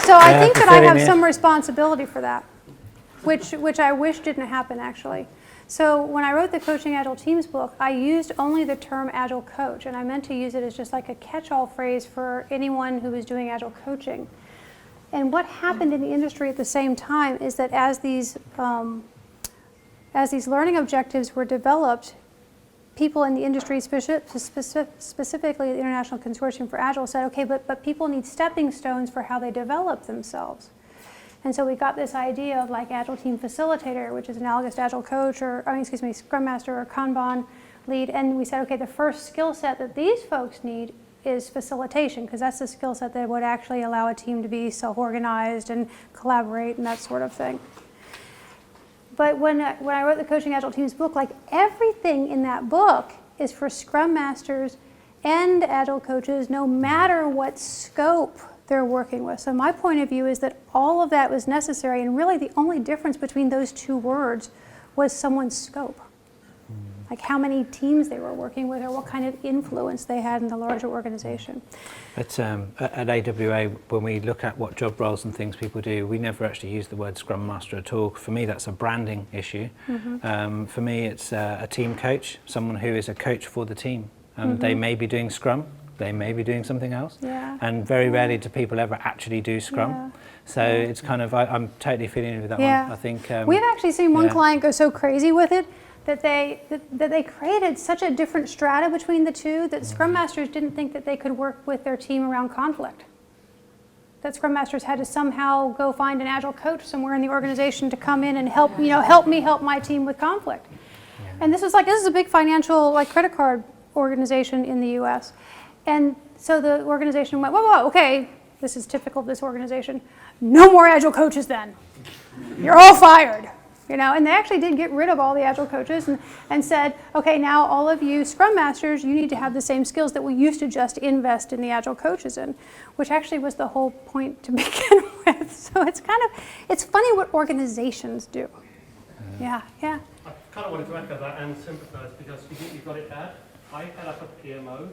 So I think that I have some responsibility for that, which I wish didn't happen actually. So when I wrote the Coaching Agile Teams book, I used only the term Agile coach, and I meant to use it as just like a catch-all phrase for anyone who was doing Agile coaching. And what happened in the industry at the same time is that as these learning objectives were developed, people in the industry, specifically the International Consortium for Agile, said, okay, but people need stepping stones for how they develop themselves. And so we got this idea of like Agile Team Facilitator, which is analogous to Agile Coach, Scrum Master or Kanban lead. And we said, okay, the first skill set that these folks need is facilitation, because that's the skill set that would actually allow a team to be self-organized and collaborate and that sort of thing. But when I wrote the Coaching Agile Teams book, like everything in that book is for Scrum Masters and Agile coaches, no matter what scope they're working with. So my point of view is that all of that was necessary, and really the only difference between those two words was someone's scope. Like how many teams they were working with or what kind of influence they had in the larger organization. At AWA, when we look at what job roles and things people do, we never actually use the word Scrum Master at all. For me, that's a branding issue. For me, it's a team coach, someone who is a coach for the team. They may be doing Scrum, they may be doing something else, and very rarely do people ever actually do Scrum. So it's kind of, I'm totally feeling with that one. I think we've actually seen one client go so crazy with it that they created such a different strata between the two that Scrum Masters didn't think that they could work with their team around conflict. That Scrum Masters had to somehow go find an Agile coach somewhere in the organization to come in and help me help my team with conflict. And this is a big financial credit card organization in the US. And so the organization went, whoa, okay, this is typical of this organization, no more Agile coaches then. You're all fired. And they actually did get rid of all the Agile coaches and said, okay, now all of you Scrum Masters, you need to have the same skills that we used to just invest in the Agile coaches in, which actually was the whole point to begin with. So it's funny what organizations do. Yeah. I kind of wanted to echo that and sympathise because you think you've got it bad. I head up a PMO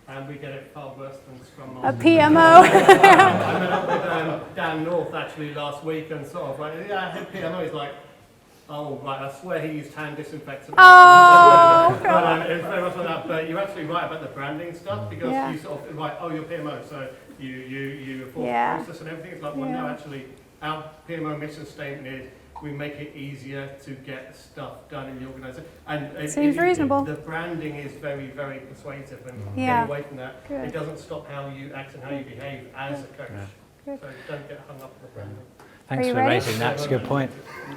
and we get it far worse than Scrum Master. A PMO? I met up with Dan North actually last week and sort of like, yeah, head PMO is like, oh, right, I swear he used hand disinfectant. Oh, but it's very much like that. But you're absolutely right about the branding stuff because you sort of, right, oh, you're PMO, so you enforce process and everything. It's like, well, no, actually, our PMO mission statement is we make it easier to get stuff done in the organisation. And seems reasonable. The branding is very, very persuasive and getting away from that. Good. It doesn't stop how you act and how you behave as a coach. Good. So don't get hung up on the branding. Thanks for raising that. It's a good point.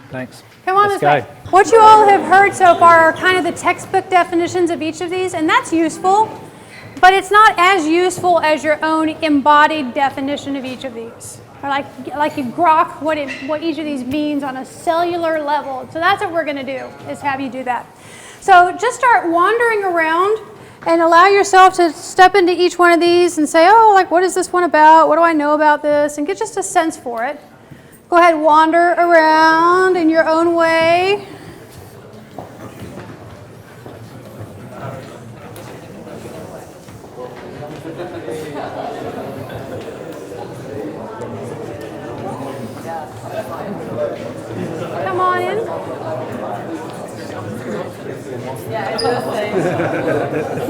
Thanks. Come on, Let's this way. go. What you all have heard so far are kind of the textbook definitions of each of these, and that's useful, but it's not as useful as your own embodied definition of each of these. Or like you grok what each of these means on a cellular level. So that's what we're going to do, is have you do that. So just start wandering around and allow yourself to step into each one of these and say, oh, like, what is this one about? What do I know about this? And get just a sense for it. Go ahead, wander around in your own way. Come on in.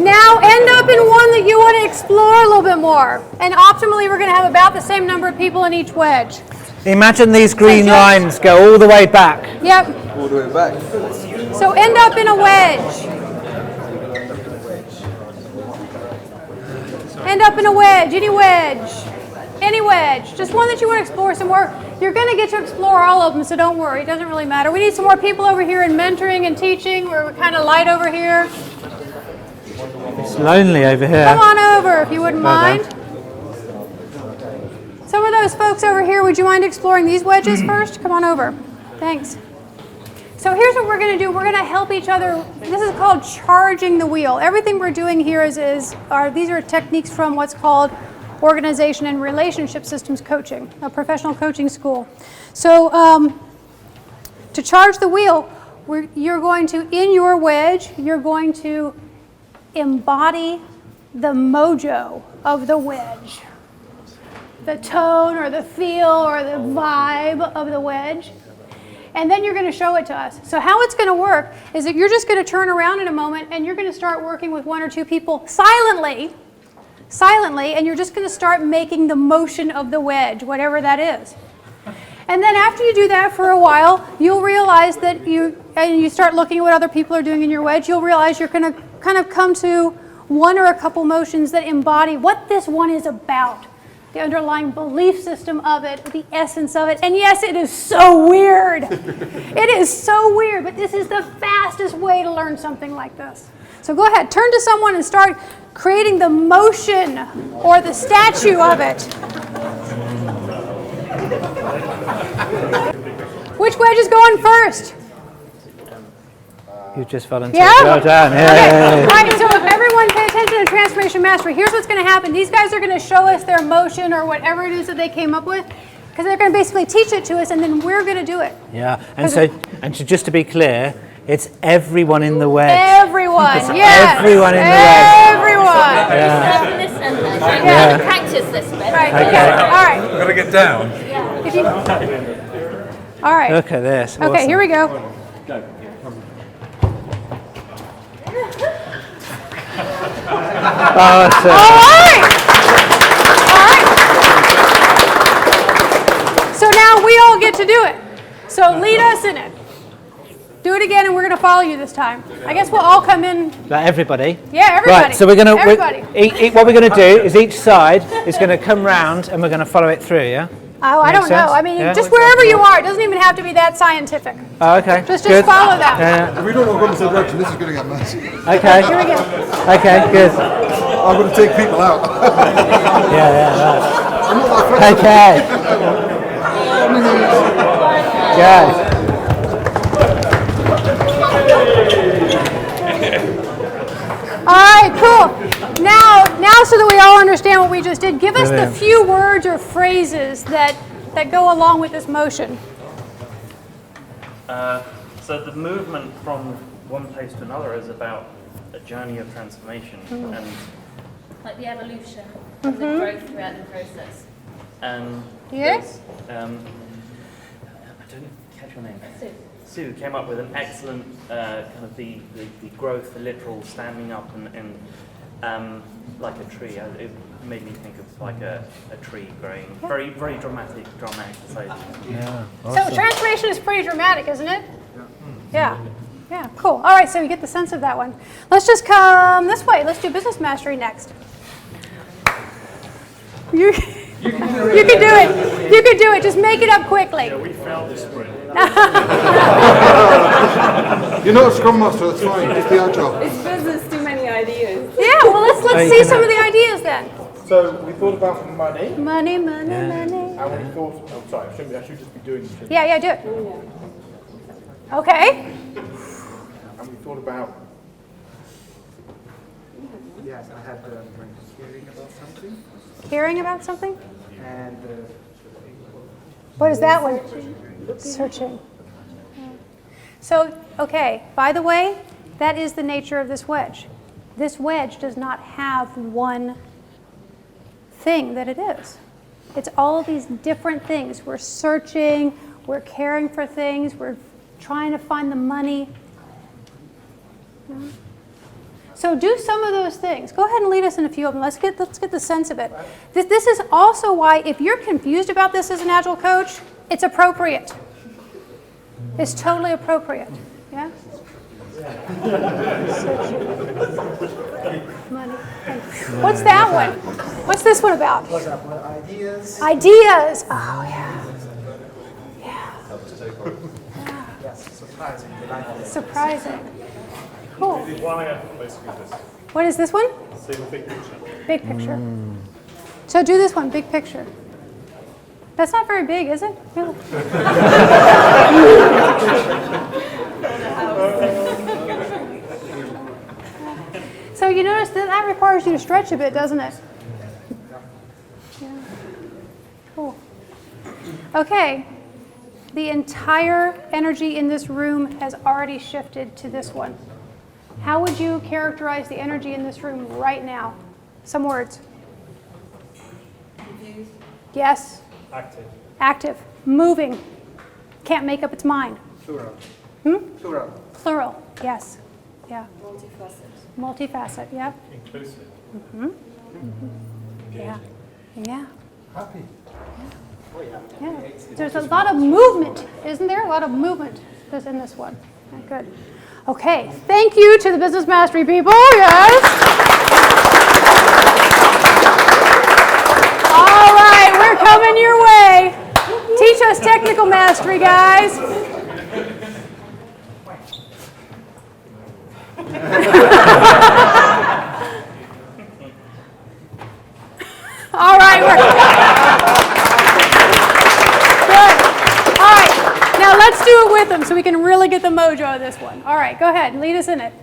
Now end up in one that you want to explore a little bit more. And optimally, we're going to have about the same number of people in each wedge. Imagine these green lines go all the way back. Yep. All the way back. So end up in a wedge. End up in a wedge, any wedge. Any wedge. Just one that you want to explore some more. You're going to get to explore all of them, so don't worry. It doesn't really matter. We need some more people over here in mentoring and teaching. We're kind of light over here. It's lonely over here. Come on over if you wouldn't mind. Some of those folks over here, would you mind exploring these wedges first? Come on over. Thanks. So here's what we're going to do. We're going to help each other. This is called charging the wheel. Everything we're doing here these are techniques from what's called organization and relationship systems coaching, a professional coaching school. So to charge the wheel, you're going to, in your wedge, you're going to embody the mojo of the wedge. The tone or the feel or the vibe of the wedge. And then you're going to show it to us. So how it's going to work is that you're just going to turn around in a moment and you're going to start working with one or two people silently, and you're just going to start making the motion of the wedge, whatever that is. And then after you do that for a while, you'll realize that you start looking at what other people are doing in your wedge, you'll realize you're going to kind of come to one or a couple motions that embody what this one is about. The underlying belief system of it, the essence of it. And yes, it is so weird. It is so weird, but this is the fastest way to learn something like this. So go ahead, turn to someone and start creating the motion or the statue of it. Which wedge is going first? You just volunteered. Yeah? Well done. Yeah, Okay. yeah, yeah. All right, so everyone pay attention to Transformation Mastery. Here's what's going to happen. These guys are going to show us their motion or whatever it is that they came up with, because they're going to basically teach it to us, and then we're going to do it. Yeah, and so just to be clear, it's everyone in the wedge. Everyone, It's yes. everyone in the wedge. Everyone. Yeah. Practice this bit. Right, Okay. okay. All right. Got to get down. If you, all right. Look at this. Okay, Awesome. here we go. Awesome. All right. All right. So now we all get to do it. So lead us in it. Do it again, and we're going to follow you this time. I guess we'll all come in. Like everybody? Yeah, everybody. Right, so we're going to... Everybody. What we're going to do is each side is going to come round and we're going to follow it through, yeah? Oh, I Makes don't know. sense? I mean, Yeah? just wherever you are. It doesn't even have to be that scientific. Oh, okay. Just good. follow that. If we don't go in the same direction, this is going to get messy. Okay. Here we go. Okay, good. I'm going to take people out. Yeah, right. I'm not that All right, cool. Now, so that we all understand what we just did, give us the few words or phrases that go along with this motion. So the movement from one place to another is about a journey of transformation and Like the evolution and the growth throughout the process. and Yes? I don't catch your name. Sue came up with an excellent kind of the growth, the literal standing up and like a tree. It made me think of like a tree growing. Very, very dramatic exercise. Yeah. So transformation is pretty dramatic, isn't it? Yeah. Yeah, cool. All right, so you get the sense of that one. Let's just come this way. Let's do business mastery next. You can do it. You can do it. Just make it up quickly. Yeah, we failed this sprint. You're not a Scrum Master, that's fine. It's the Agile. It's business, too many ideas. Yeah, well, let's see some of the ideas then. So we thought about money. Money. And we thought, oh sorry, I should just be doing this. Yeah, do it. Okay. And we thought about, yes, I had hearing about something. Hearing about something? And What is that one? Searching. So, okay, by the way, that is the nature of this wedge. This wedge does not have one thing that it is. It's all of these different things. We're searching, we're caring for things, we're trying to find the money. So do some of those things. Go ahead and lead us in a few of them. Let's get the sense of it. This is also why, if you're confused about this as an Agile coach, it's appropriate. It's totally appropriate. Yeah? Money. What's that one? What's this one about? what's up? Ideas. Ideas. Oh, yeah. Yes, surprising. Delightful. Surprising. Cool. One F, basically this. What is this one? See the big picture. Big picture. So do this one, big picture. That's not very big, is it? Really? So you notice that requires you to stretch a bit, doesn't it? Yeah. Cool. Okay. The entire energy in this room has already shifted to this one. How would you characterize the energy in this room right now? Some words. Confused. Yes. Active. Active. Moving. Can't make up its mind. Plural. Plural. Plural. Yes. Yeah. Multifaceted. Multifaceted. Yeah. Inclusive. Yeah. Yeah. Happy. Yeah. There's a lot of movement, isn't there? A lot of movement is in this one. Good. Okay. Thank you to the business mastery people. Yes. All right. We're coming your way. Teach us technical mastery, guys. All right. Good. All right. Now let's do it with them so we can really get the mojo of this one. All right. Go ahead. Lead us in it.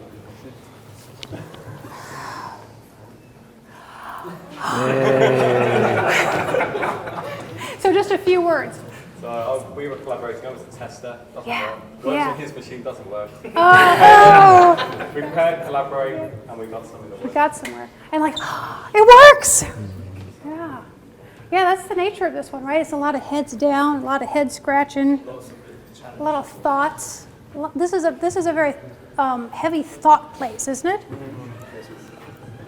So just a few words. So we were collaborating. I was a tester. Doesn't Yeah. work. Works Yeah. on his machine. Doesn't work. Oh. We paired, collaborate, and we got something that We works. got somewhere. And like, it works. Yeah. Yeah, that's the nature of this one, right? It's a lot of heads down, a lot of head scratching, a lot of thoughts. This is a very heavy thought place, isn't it?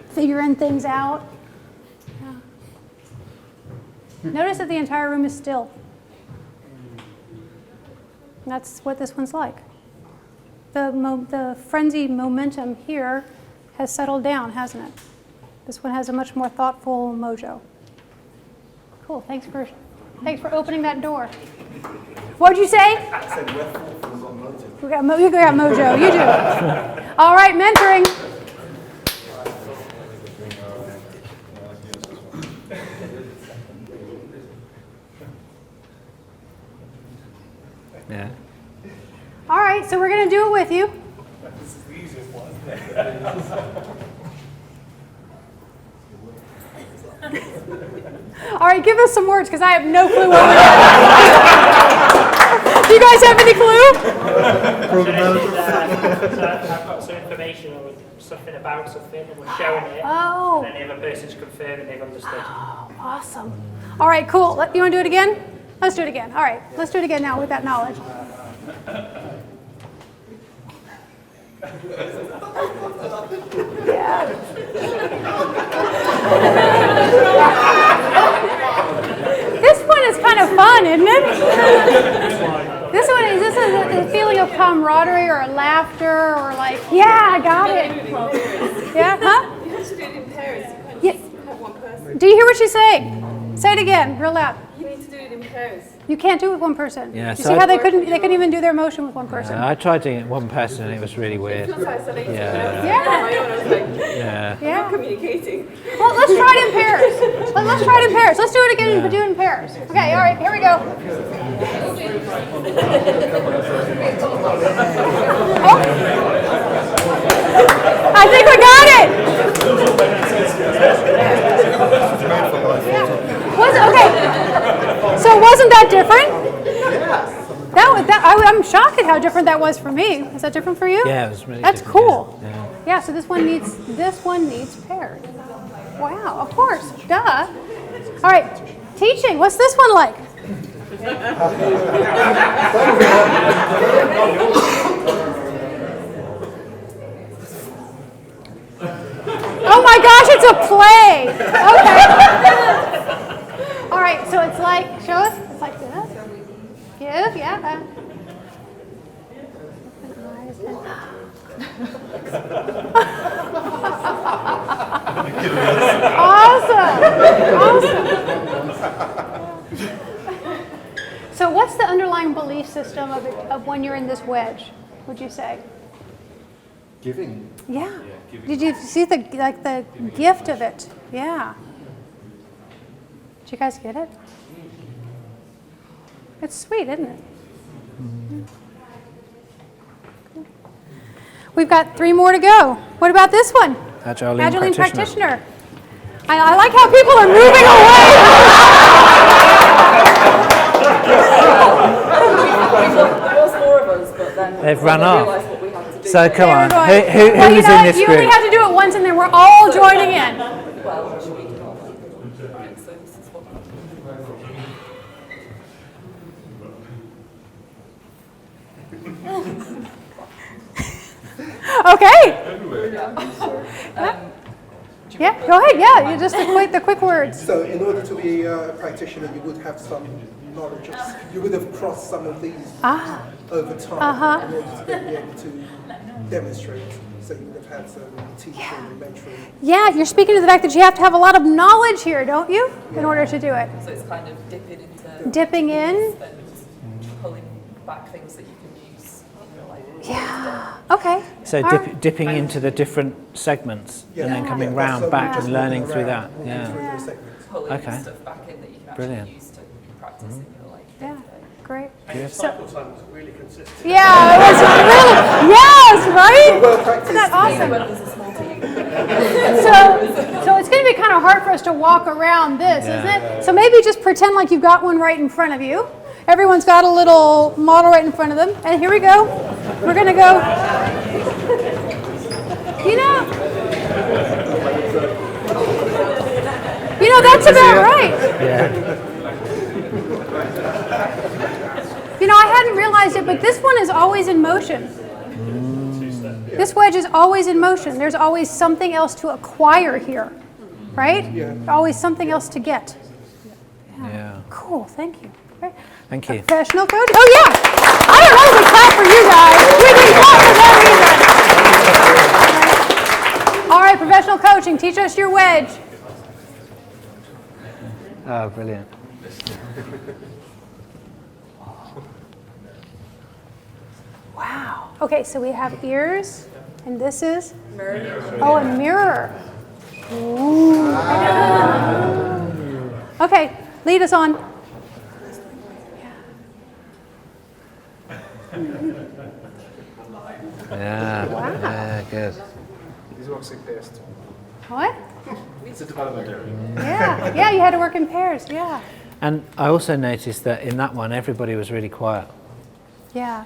Figuring things out. Yeah. Notice that the entire room is still. That's what this one's like. The frenzied momentum here has settled down, hasn't it? This one has a much more thoughtful mojo. Cool. Thanks for opening that door. What'd you say? I said we're full of mojo. You got mojo. You do. All right, mentoring. Yeah. All right, so we're going to do it with you. This is the easiest one. All right, give us some words, because I have no clue what we're doing. Do you guys have any clue? So I've got some information or something about something, and we're showing it. Oh. And then the other person's confirming they've understood. Oh, awesome. All right, cool. You want to do it again? Let's do it again. All right, let's do it again now with that knowledge. Yeah. This one is kind of fun, isn't it? This one is a feeling of camaraderie or laughter or like, yeah, I got it. Yeah, huh? You have to do it in pairs. Yeah. You can't just have one person. Do you hear what she's saying? Say it again, real loud. You need to do it in pairs. You can't do it with one person. Yeah, You so see how they couldn't even do their motion with one person. I tried doing it one person and it was really weird. It feels isolating. Yeah. Yeah. On my own, I was like, Yeah. I'm not communicating. Well, let's try it in pairs. Let's try it in pairs. Let's do it again, but do it in pairs. Okay, all right, here we go. Oh. I think we got it. Okay. So wasn't that different? I'm shocked at how different that was for me. Is that different for you? Yeah, it was really That's different, cool. yeah. Yeah, so this one needs pairs. Wow, of course, duh. All right, teaching. What's this one like? Oh my gosh, it's a play. Okay. All right, so it's like, show us. It's like this. Give, yeah. Open eyes and Awesome. So what's the underlying belief system of when you're in this wedge, would you say? Giving. Yeah. Did you see the gift of it? Yeah. Did you guys get it? It's sweet, isn't it? We've got 3 more to go. What about this one? Agile practitioner. I like how people are moving away. There was 4 of us, but then They've run off. realised what we had to do. So come on, Well, who's you know in this what? You only group? have to do it once, and then we're all joining in. Well, should we do all that? Right, so this is what Okay. Yeah, go ahead. Yeah, you just the quick words. So, in order to be a practitioner, you would have some knowledge of. You would have crossed some of these over time in order to then be able to demonstrate. So you would have had some teaching and mentoring. Yeah, you're speaking to the fact that you have to have a lot of knowledge here, don't you, in order to do it? So it's kind of Dipping in. and pulling back things that you can use in your life. Yeah. Okay. So All right. dipping into the different segments and then coming round back and learning through that. Yeah. Pulling Okay. stuff back in that you can actually Brilliant. use to practice in your life. Yeah. Great. And your cycle time was really consistent. Yeah, it was really. Yes, right? Isn't that awesome? So it's going to be kind of hard for us to walk around this, isn't it? So maybe just pretend like you've got one right in front of you. Everyone's got a little model right in front of them. And here we go. We're going to go. You know, that's about right. Yeah. You know, I hadn't realized it, but this one is always in motion. This wedge is always in motion. There's always something else to acquire here, right? Yeah. Always something else to get. Yeah. Cool, thank you. Right. Thank you. Professional coach. Oh yeah. I don't know if we clap for you guys. We can clap for them either. All right, professional coaching. Teach us your wedge. Oh, brilliant. Wow. Okay, so we have ears, and this is? Mirror. Oh, a mirror. Ooh. Okay, lead us on. works in pairs too. What? It's a development area. Yeah, yeah, you had to work in pairs, yeah. And I also noticed that in that one, everybody was really quiet. Yeah.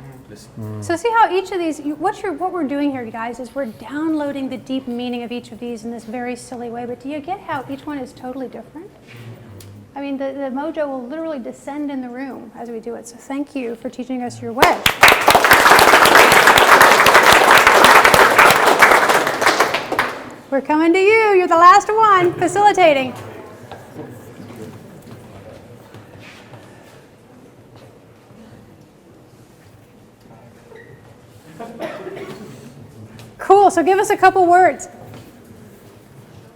So see how each of these, what we're doing here, guys, is we're downloading the deep meaning of each of these in this very silly way, but do you get how each one is totally different? I mean, the mojo will literally descend in the room as we do it, so thank you for teaching us your wedge. We're coming to you, you're the last one, facilitating. Cool, so give us a couple words.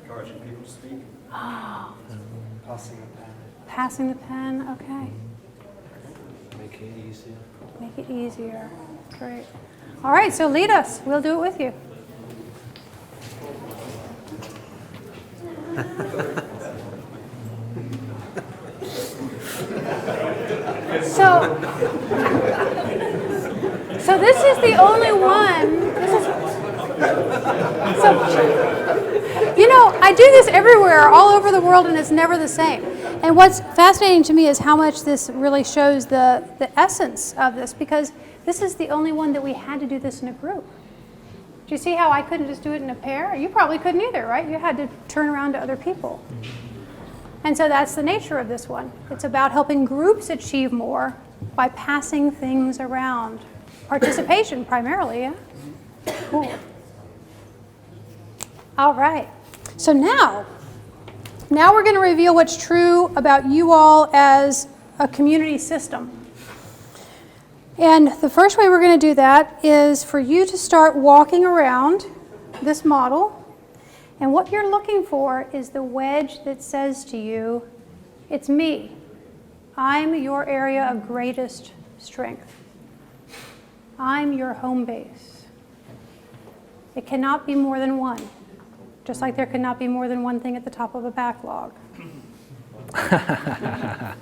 Encouraging people to speak. Oh. Passing the pen. Passing the pen, okay. Make it easier. Make it easier, great. All right, so lead us, we'll do it with you. So this is the only one. You know, I do this everywhere, all over the world, and it's never the same. And what's fascinating to me is how much this really shows the essence of this, because this is the only one that we had to do this in a group. Do you see how I couldn't just do it in a pair? You probably couldn't either, right? You had to turn around to other people. And so that's the nature of this one. It's about helping groups achieve more by passing things around. Participation primarily, yeah? Cool. All right. So now we're going to reveal what's true about you all as a community system. And the first way we're going to do that is for you to start walking around this model. And what you're looking for is the wedge that says to you, it's me. I'm your area of greatest strength. I'm your home base. It cannot be more than one, just like there cannot be more than one thing at the top of a backlog. Okay.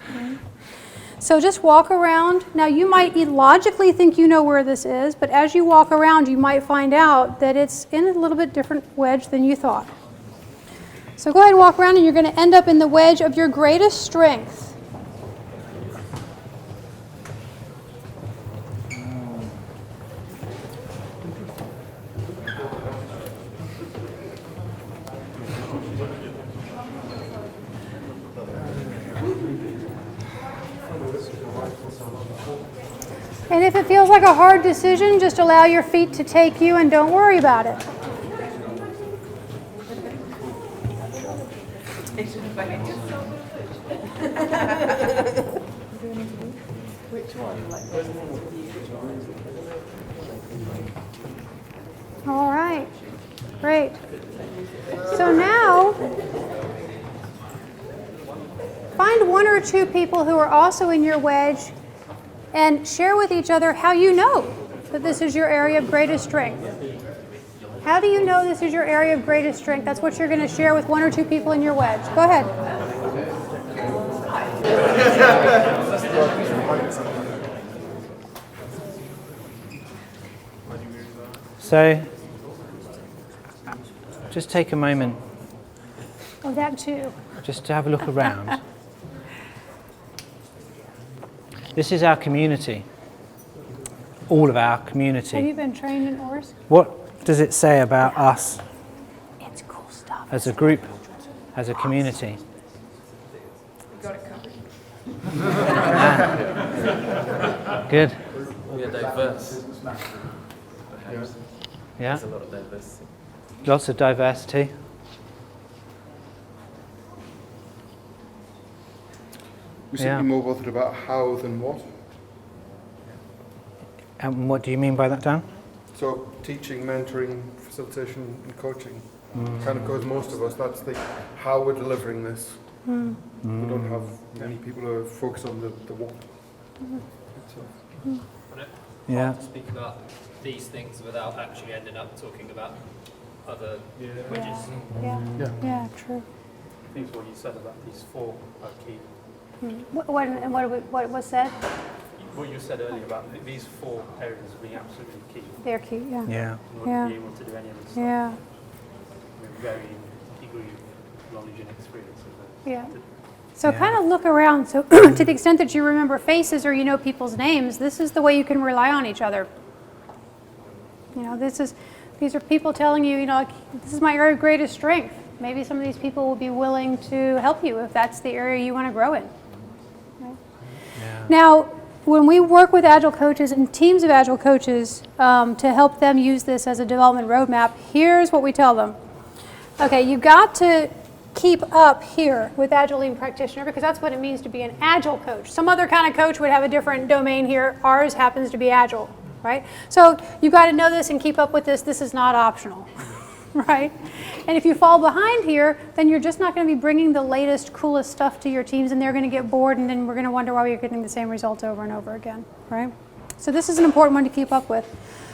So just walk around. Now you might logically think you know where this is, but as you walk around you might find out that it's in a little bit different wedge than you thought. So go ahead and walk around and you're going to end up in the wedge of your greatest strength. And if it feels like a hard decision, just allow your feet to take you and don't worry about it. All right, great. So now, find one or two people who are also in your wedge and share with each other how you know that this is your area of greatest strength. How do you know this is your area of greatest strength? That's what you're going to share with one or two people in your wedge. Go ahead. So, just take a moment. Oh, that too. Just to have a look around. This is our community. All of our community. Have you been trained in ORS? What does it say about us? It's cool stuff. As a group, as a community? We got it covered. Good. We are diverse. Yeah? There's a lot of diversity. Lots of diversity. We seem to be more bothered about how than what. And what do you mean by that, Dan? So teaching, mentoring, facilitation and coaching kind of goes most of us. That's the how we're delivering this. We don't have many people who are focused on the what. Yeah. To speak about these things without actually ending up talking about other wedges. Yeah, true. I think what you said about these four are key. What was said? What you said earlier about these four areas being absolutely key. They're key, yeah. Yeah. You wouldn't be able to do any of this stuff. Yeah. with varying degree of knowledge and experience of that. Yeah. So kind of look around. So to the extent that you remember faces or you know people's names, this is the way you can rely on each other. You know, these are people telling you, you know, like, this is my area of greatest strength. Maybe some of these people will be willing to help you if that's the area you want to grow in. Right? Yeah. Now, when we work with Agile coaches and teams of Agile coaches to help them use this as a development roadmap, here's what we tell them. Okay, you got to keep up here with Agile Lean Practitioner because that's what it means to be an Agile coach. Some other kind of coach would have a different domain here. Ours happens to be Agile, right? So you've got to know this and keep up with this. This is not optional, right? And if you fall behind here, then you're just not going to be bringing the latest, coolest stuff to your teams, and they're going to get bored, and then we're going to wonder why you're getting the same results over and over again, right? So this is an important one to keep up with.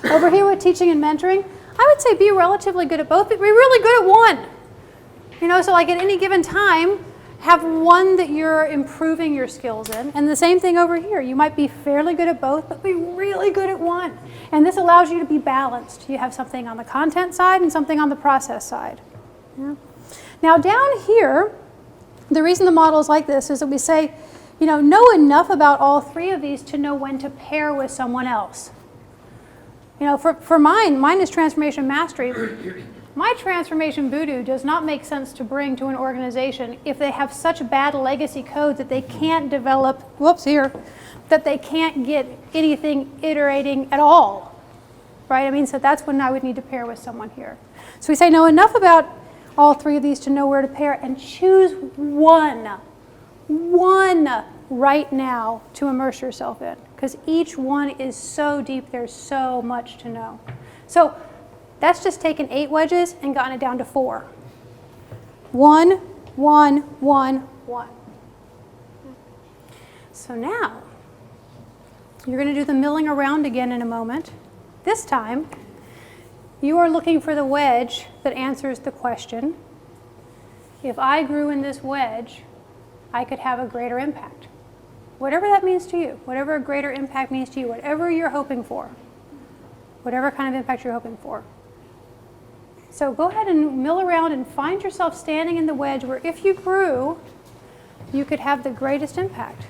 Over here with teaching and mentoring, I would say be relatively good at both, but be really good at one. You know, so like at any given time, have one that you're improving your skills in. And the same thing over here. You might be fairly good at both, but be really good at one. And this allows you to be balanced. You have something on the content side and something on the process side. Yeah. Now down here, the reason the model is like this is that we say, you know enough about all three of these to know when to pair with someone else. You know, for mine is transformation mastery. My transformation voodoo does not make sense to bring to an organization if they have such bad legacy code that they can't develop, that they can't get anything iterating at all, right? I mean, so that's when I would need to pair with someone here. So we say know enough about all three of these to know where to pair and choose one right now to immerse yourself in because each one is so deep, there's so much to know. So that's just taken 8 wedges and gotten it down to 4. 1, 1, 1, 1. So now, you're going to do the milling around again in a moment. This time, you are looking for the wedge that answers the question, if I grew in this wedge, I could have a greater impact. Whatever that means to you, whatever a greater impact means to you, whatever you're hoping for, whatever kind of impact you're hoping for. So go ahead and mill around and find yourself standing in the wedge where if you grew, you could have the greatest impact.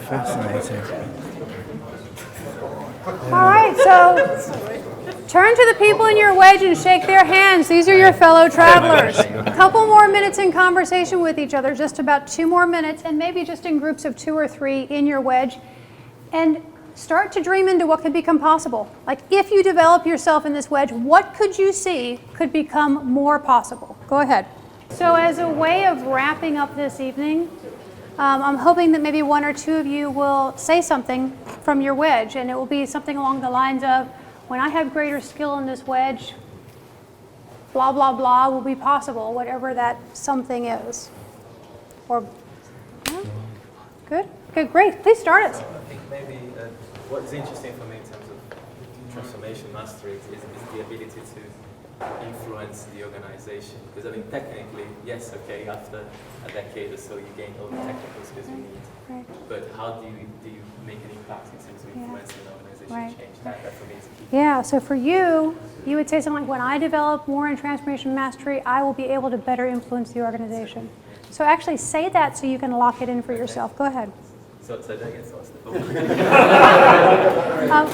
Fascinating. All right, so turn to the people in your wedge and shake their hands. These are your fellow travelers. A couple more minutes in conversation with each other, just about 2 more minutes, and maybe just in groups of 2 or 3 in your wedge. And start to dream into what could become possible. Like if you develop yourself in this wedge, what could you see could become more possible? Go ahead. So as a way of wrapping up this evening, I'm hoping that maybe 1 or 2 of you will say something from your wedge, and it will be something along the lines of, when I have greater skill in this wedge, blah, blah, blah will be possible, whatever that something is. Or, yeah? Good? Okay, great. Please start us. I think maybe what's interesting for me in terms of transformation mastery is the ability to influence the organization. Because I mean, technically, yes, okay, after a decade or so, you gain all the technical skills you need. Right. But how do you make an impact in terms of influencing the organization change? That for me is key. Yeah, so for you, you would say something like, when I develop more in transformation mastery, I will be able to better influence the organization. So actually say that so you can lock it in for yourself. Go ahead. So that gets lost.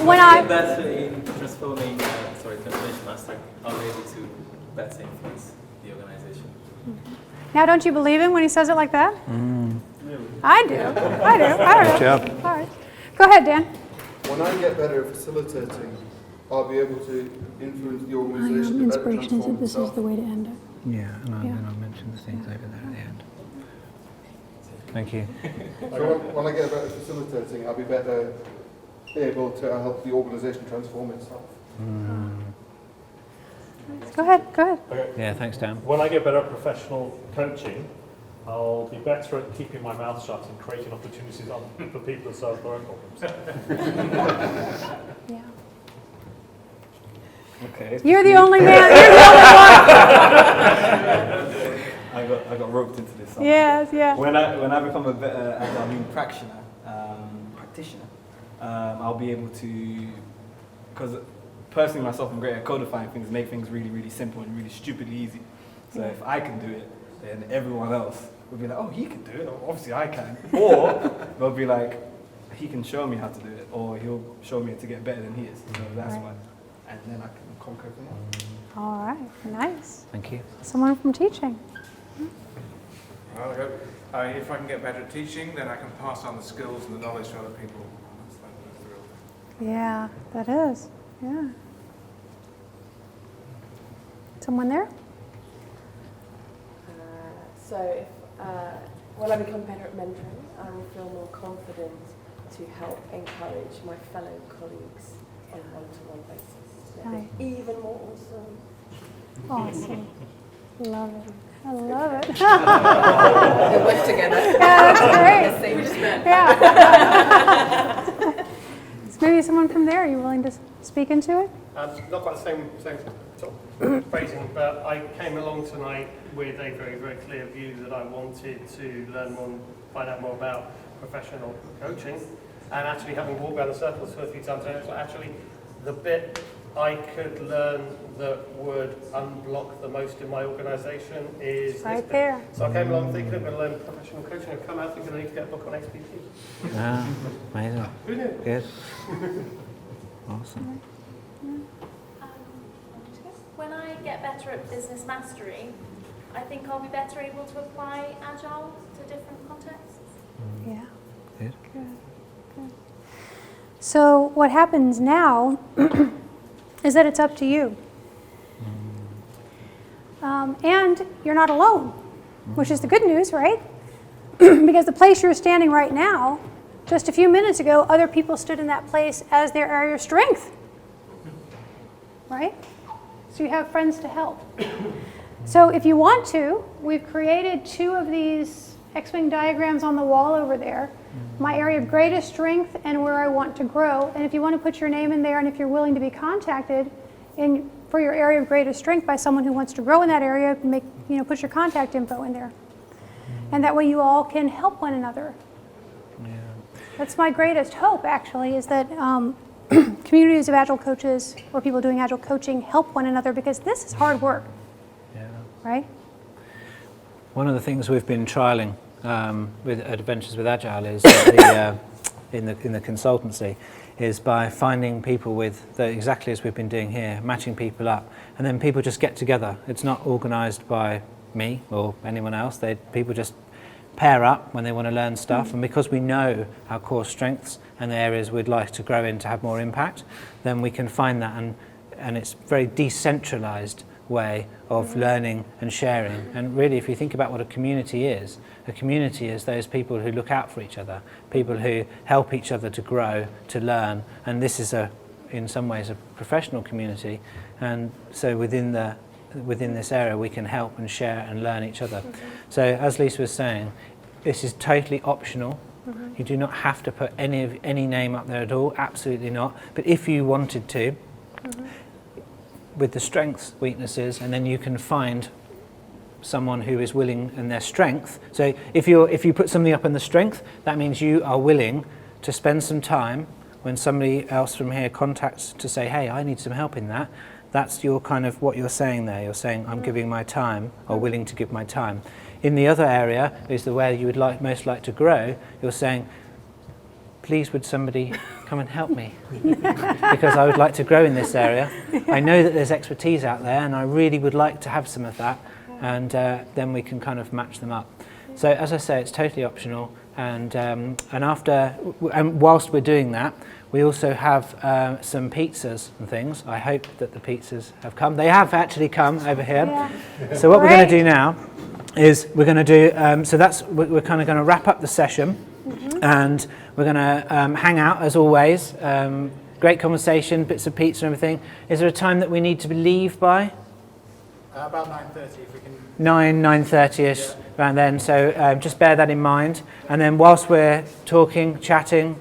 When I better in transforming, transformation mastery, how are we able to better influence the organization? Now, don't you believe him when he says it like that? I do. I don't know. All right. Go ahead, Dan. When I get better at facilitating, I'll be able to influence the My organisation to better inspiration is that transform this is itself. the way to end it. Yeah, and I'll mention the things over there at the end. Thank you. So when I get better at facilitating, I'll be better able to help the organisation transform itself. Go ahead, go ahead. Okay. Yeah, thanks, Dan. When I get better at professional coaching, I'll be better at keeping my mouth shut and creating opportunities for people to solve their own problems. Yeah. Okay. You're the only man. You're the only one. I got roped into this. Yes, yeah. When I become a better practitioner, I'll be able to, because personally myself, I'm great at codifying things, make things really, really simple and really stupidly easy. So if I can do it, then everyone else will be like, oh, he can do it. Obviously I can. Or they'll be like, he can show me how to do it, or he'll show me to get better than he is. So that's why. And then I can conquer from there. All right, nice. Thank you. Someone from teaching. Well, if I can get better at teaching, then I can pass on the skills and the knowledge to other people. That's the real thing. Yeah, that is. Yeah. Someone there? So if, when I become better at mentoring, I will feel more confident to help encourage my fellow colleagues on a one-to-one basis. Nice. Even more awesome. Awesome. Love it. I love it. They work together. Yeah, that's great. Same as men. Yeah. So maybe someone from there, are you willing to speak into it? Not quite the same sort of phrasing, but I came along tonight with a very, very clear view that I wanted to learn more and find out more about professional coaching. And actually having walked around the circles 2 or 3 times, it's actually the bit I could learn that would unblock the most in my organisation is right there. So I came along thinking I'm going to learn professional coaching and come out thinking I need to get a book on XPT. Ah, amazing. Who knew? Good. Awesome. When I get better at business mastery, I think I'll be better able to apply Agile to different contexts. Yeah. Good. Good. So what happens now is that it's up to you. And you're not alone, which is the good news, right? Because the place you're standing right now, just a few minutes ago, other people stood in that place as their area of strength, right? So you have friends to help. So if you want to, we've created 2 of these X-wing diagrams on the wall over there. My area of greatest strength and where I want to grow. And if you want to put your name in there and if you're willing to be contacted for your area of greatest strength by someone who wants to grow in that area, put your contact info in there. And that way you all can help one another. Yeah. That's my greatest hope, actually, is that communities of Agile coaches or people doing Agile coaching help one another, because this is hard work. Yeah. Right? One of the things we've been trialling with Adventures with Agile is in the consultancy is by finding people with exactly as we've been doing here, matching people up, and then people just get together. It's not organised by me or anyone else. People just pair up when they want to learn stuff, and because we know our core strengths and the areas we'd like to grow in to have more impact, then we can find that, and it's a very decentralised way of learning and sharing. And really, if you think about what a community is those people who look out for each other, people who help each other to grow, to learn, and this is in some ways a professional community, and so within this area we can help and share and learn each other. So as Lyssa was saying, this is totally optional. You do not have to put any name up there at all, absolutely not, but if you wanted to, with the strengths, weaknesses, and then you can find someone who is willing in their strength. So if you put something up in the strength, that means you are willing to spend some time when somebody else from here contacts to say, hey, I need some help in that. That's your kind of what you're saying there. You're saying, I'm giving my time, or willing to give my time. In the other area is the way you would most like to grow. You're saying, please would somebody come and help me, because I would like to grow in this area. I know that there's expertise out there and I really would like to have some of that, and then we can kind of match them up. So as I say, it's totally optional, and whilst we're doing that, we also have some pizzas and things. I hope that the pizzas have come. They have actually come over here. Yeah. So what we're going to do now is we're going to do, we're kind of going to wrap up the session. And we're going to hang out as always. Great conversation, bits of pizza and everything. Is there a time that we need to leave by? About 9:30, if we can. 9:30ish, around then. So just bear that in mind. And then whilst we're talking, chatting,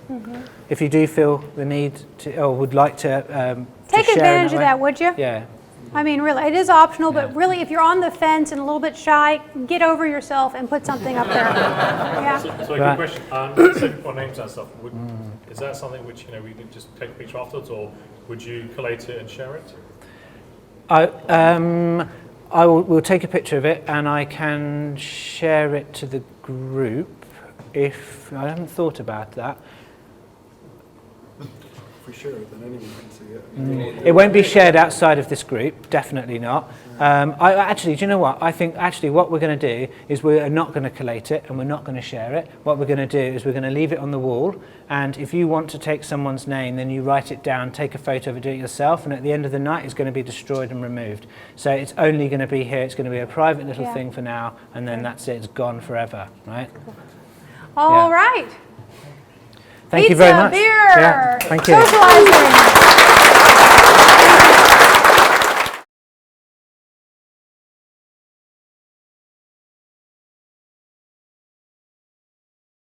if you do feel the need to, or would like to take share advantage in of way. that, would you? Yeah. I mean, really, it is optional, but really, if you're on the fence and a little bit shy, get over yourself and put something up there. Yeah. So a good question. So for names and stuff, is that something which we can just take a picture afterwards, or would you collate it and share it? We'll take a picture of it and I can share it to the group if I haven't thought about that. If we share it, then anyone can see it. It won't be shared outside of this group, definitely not. Actually, do you know what? I think actually what we're going to do is we're not going to collate it and we're not going to share it. What we're going to do is we're going to leave it on the wall, and if you want to take someone's name, then you write it down, take a photo of it, do it yourself, and at the end of the night it's going to be destroyed and removed. So it's only going to be here, it's going to be a private little thing for now, and then that's it, it's gone forever, right? All right. Thank you very much. Beer, yeah, thank you. socializing.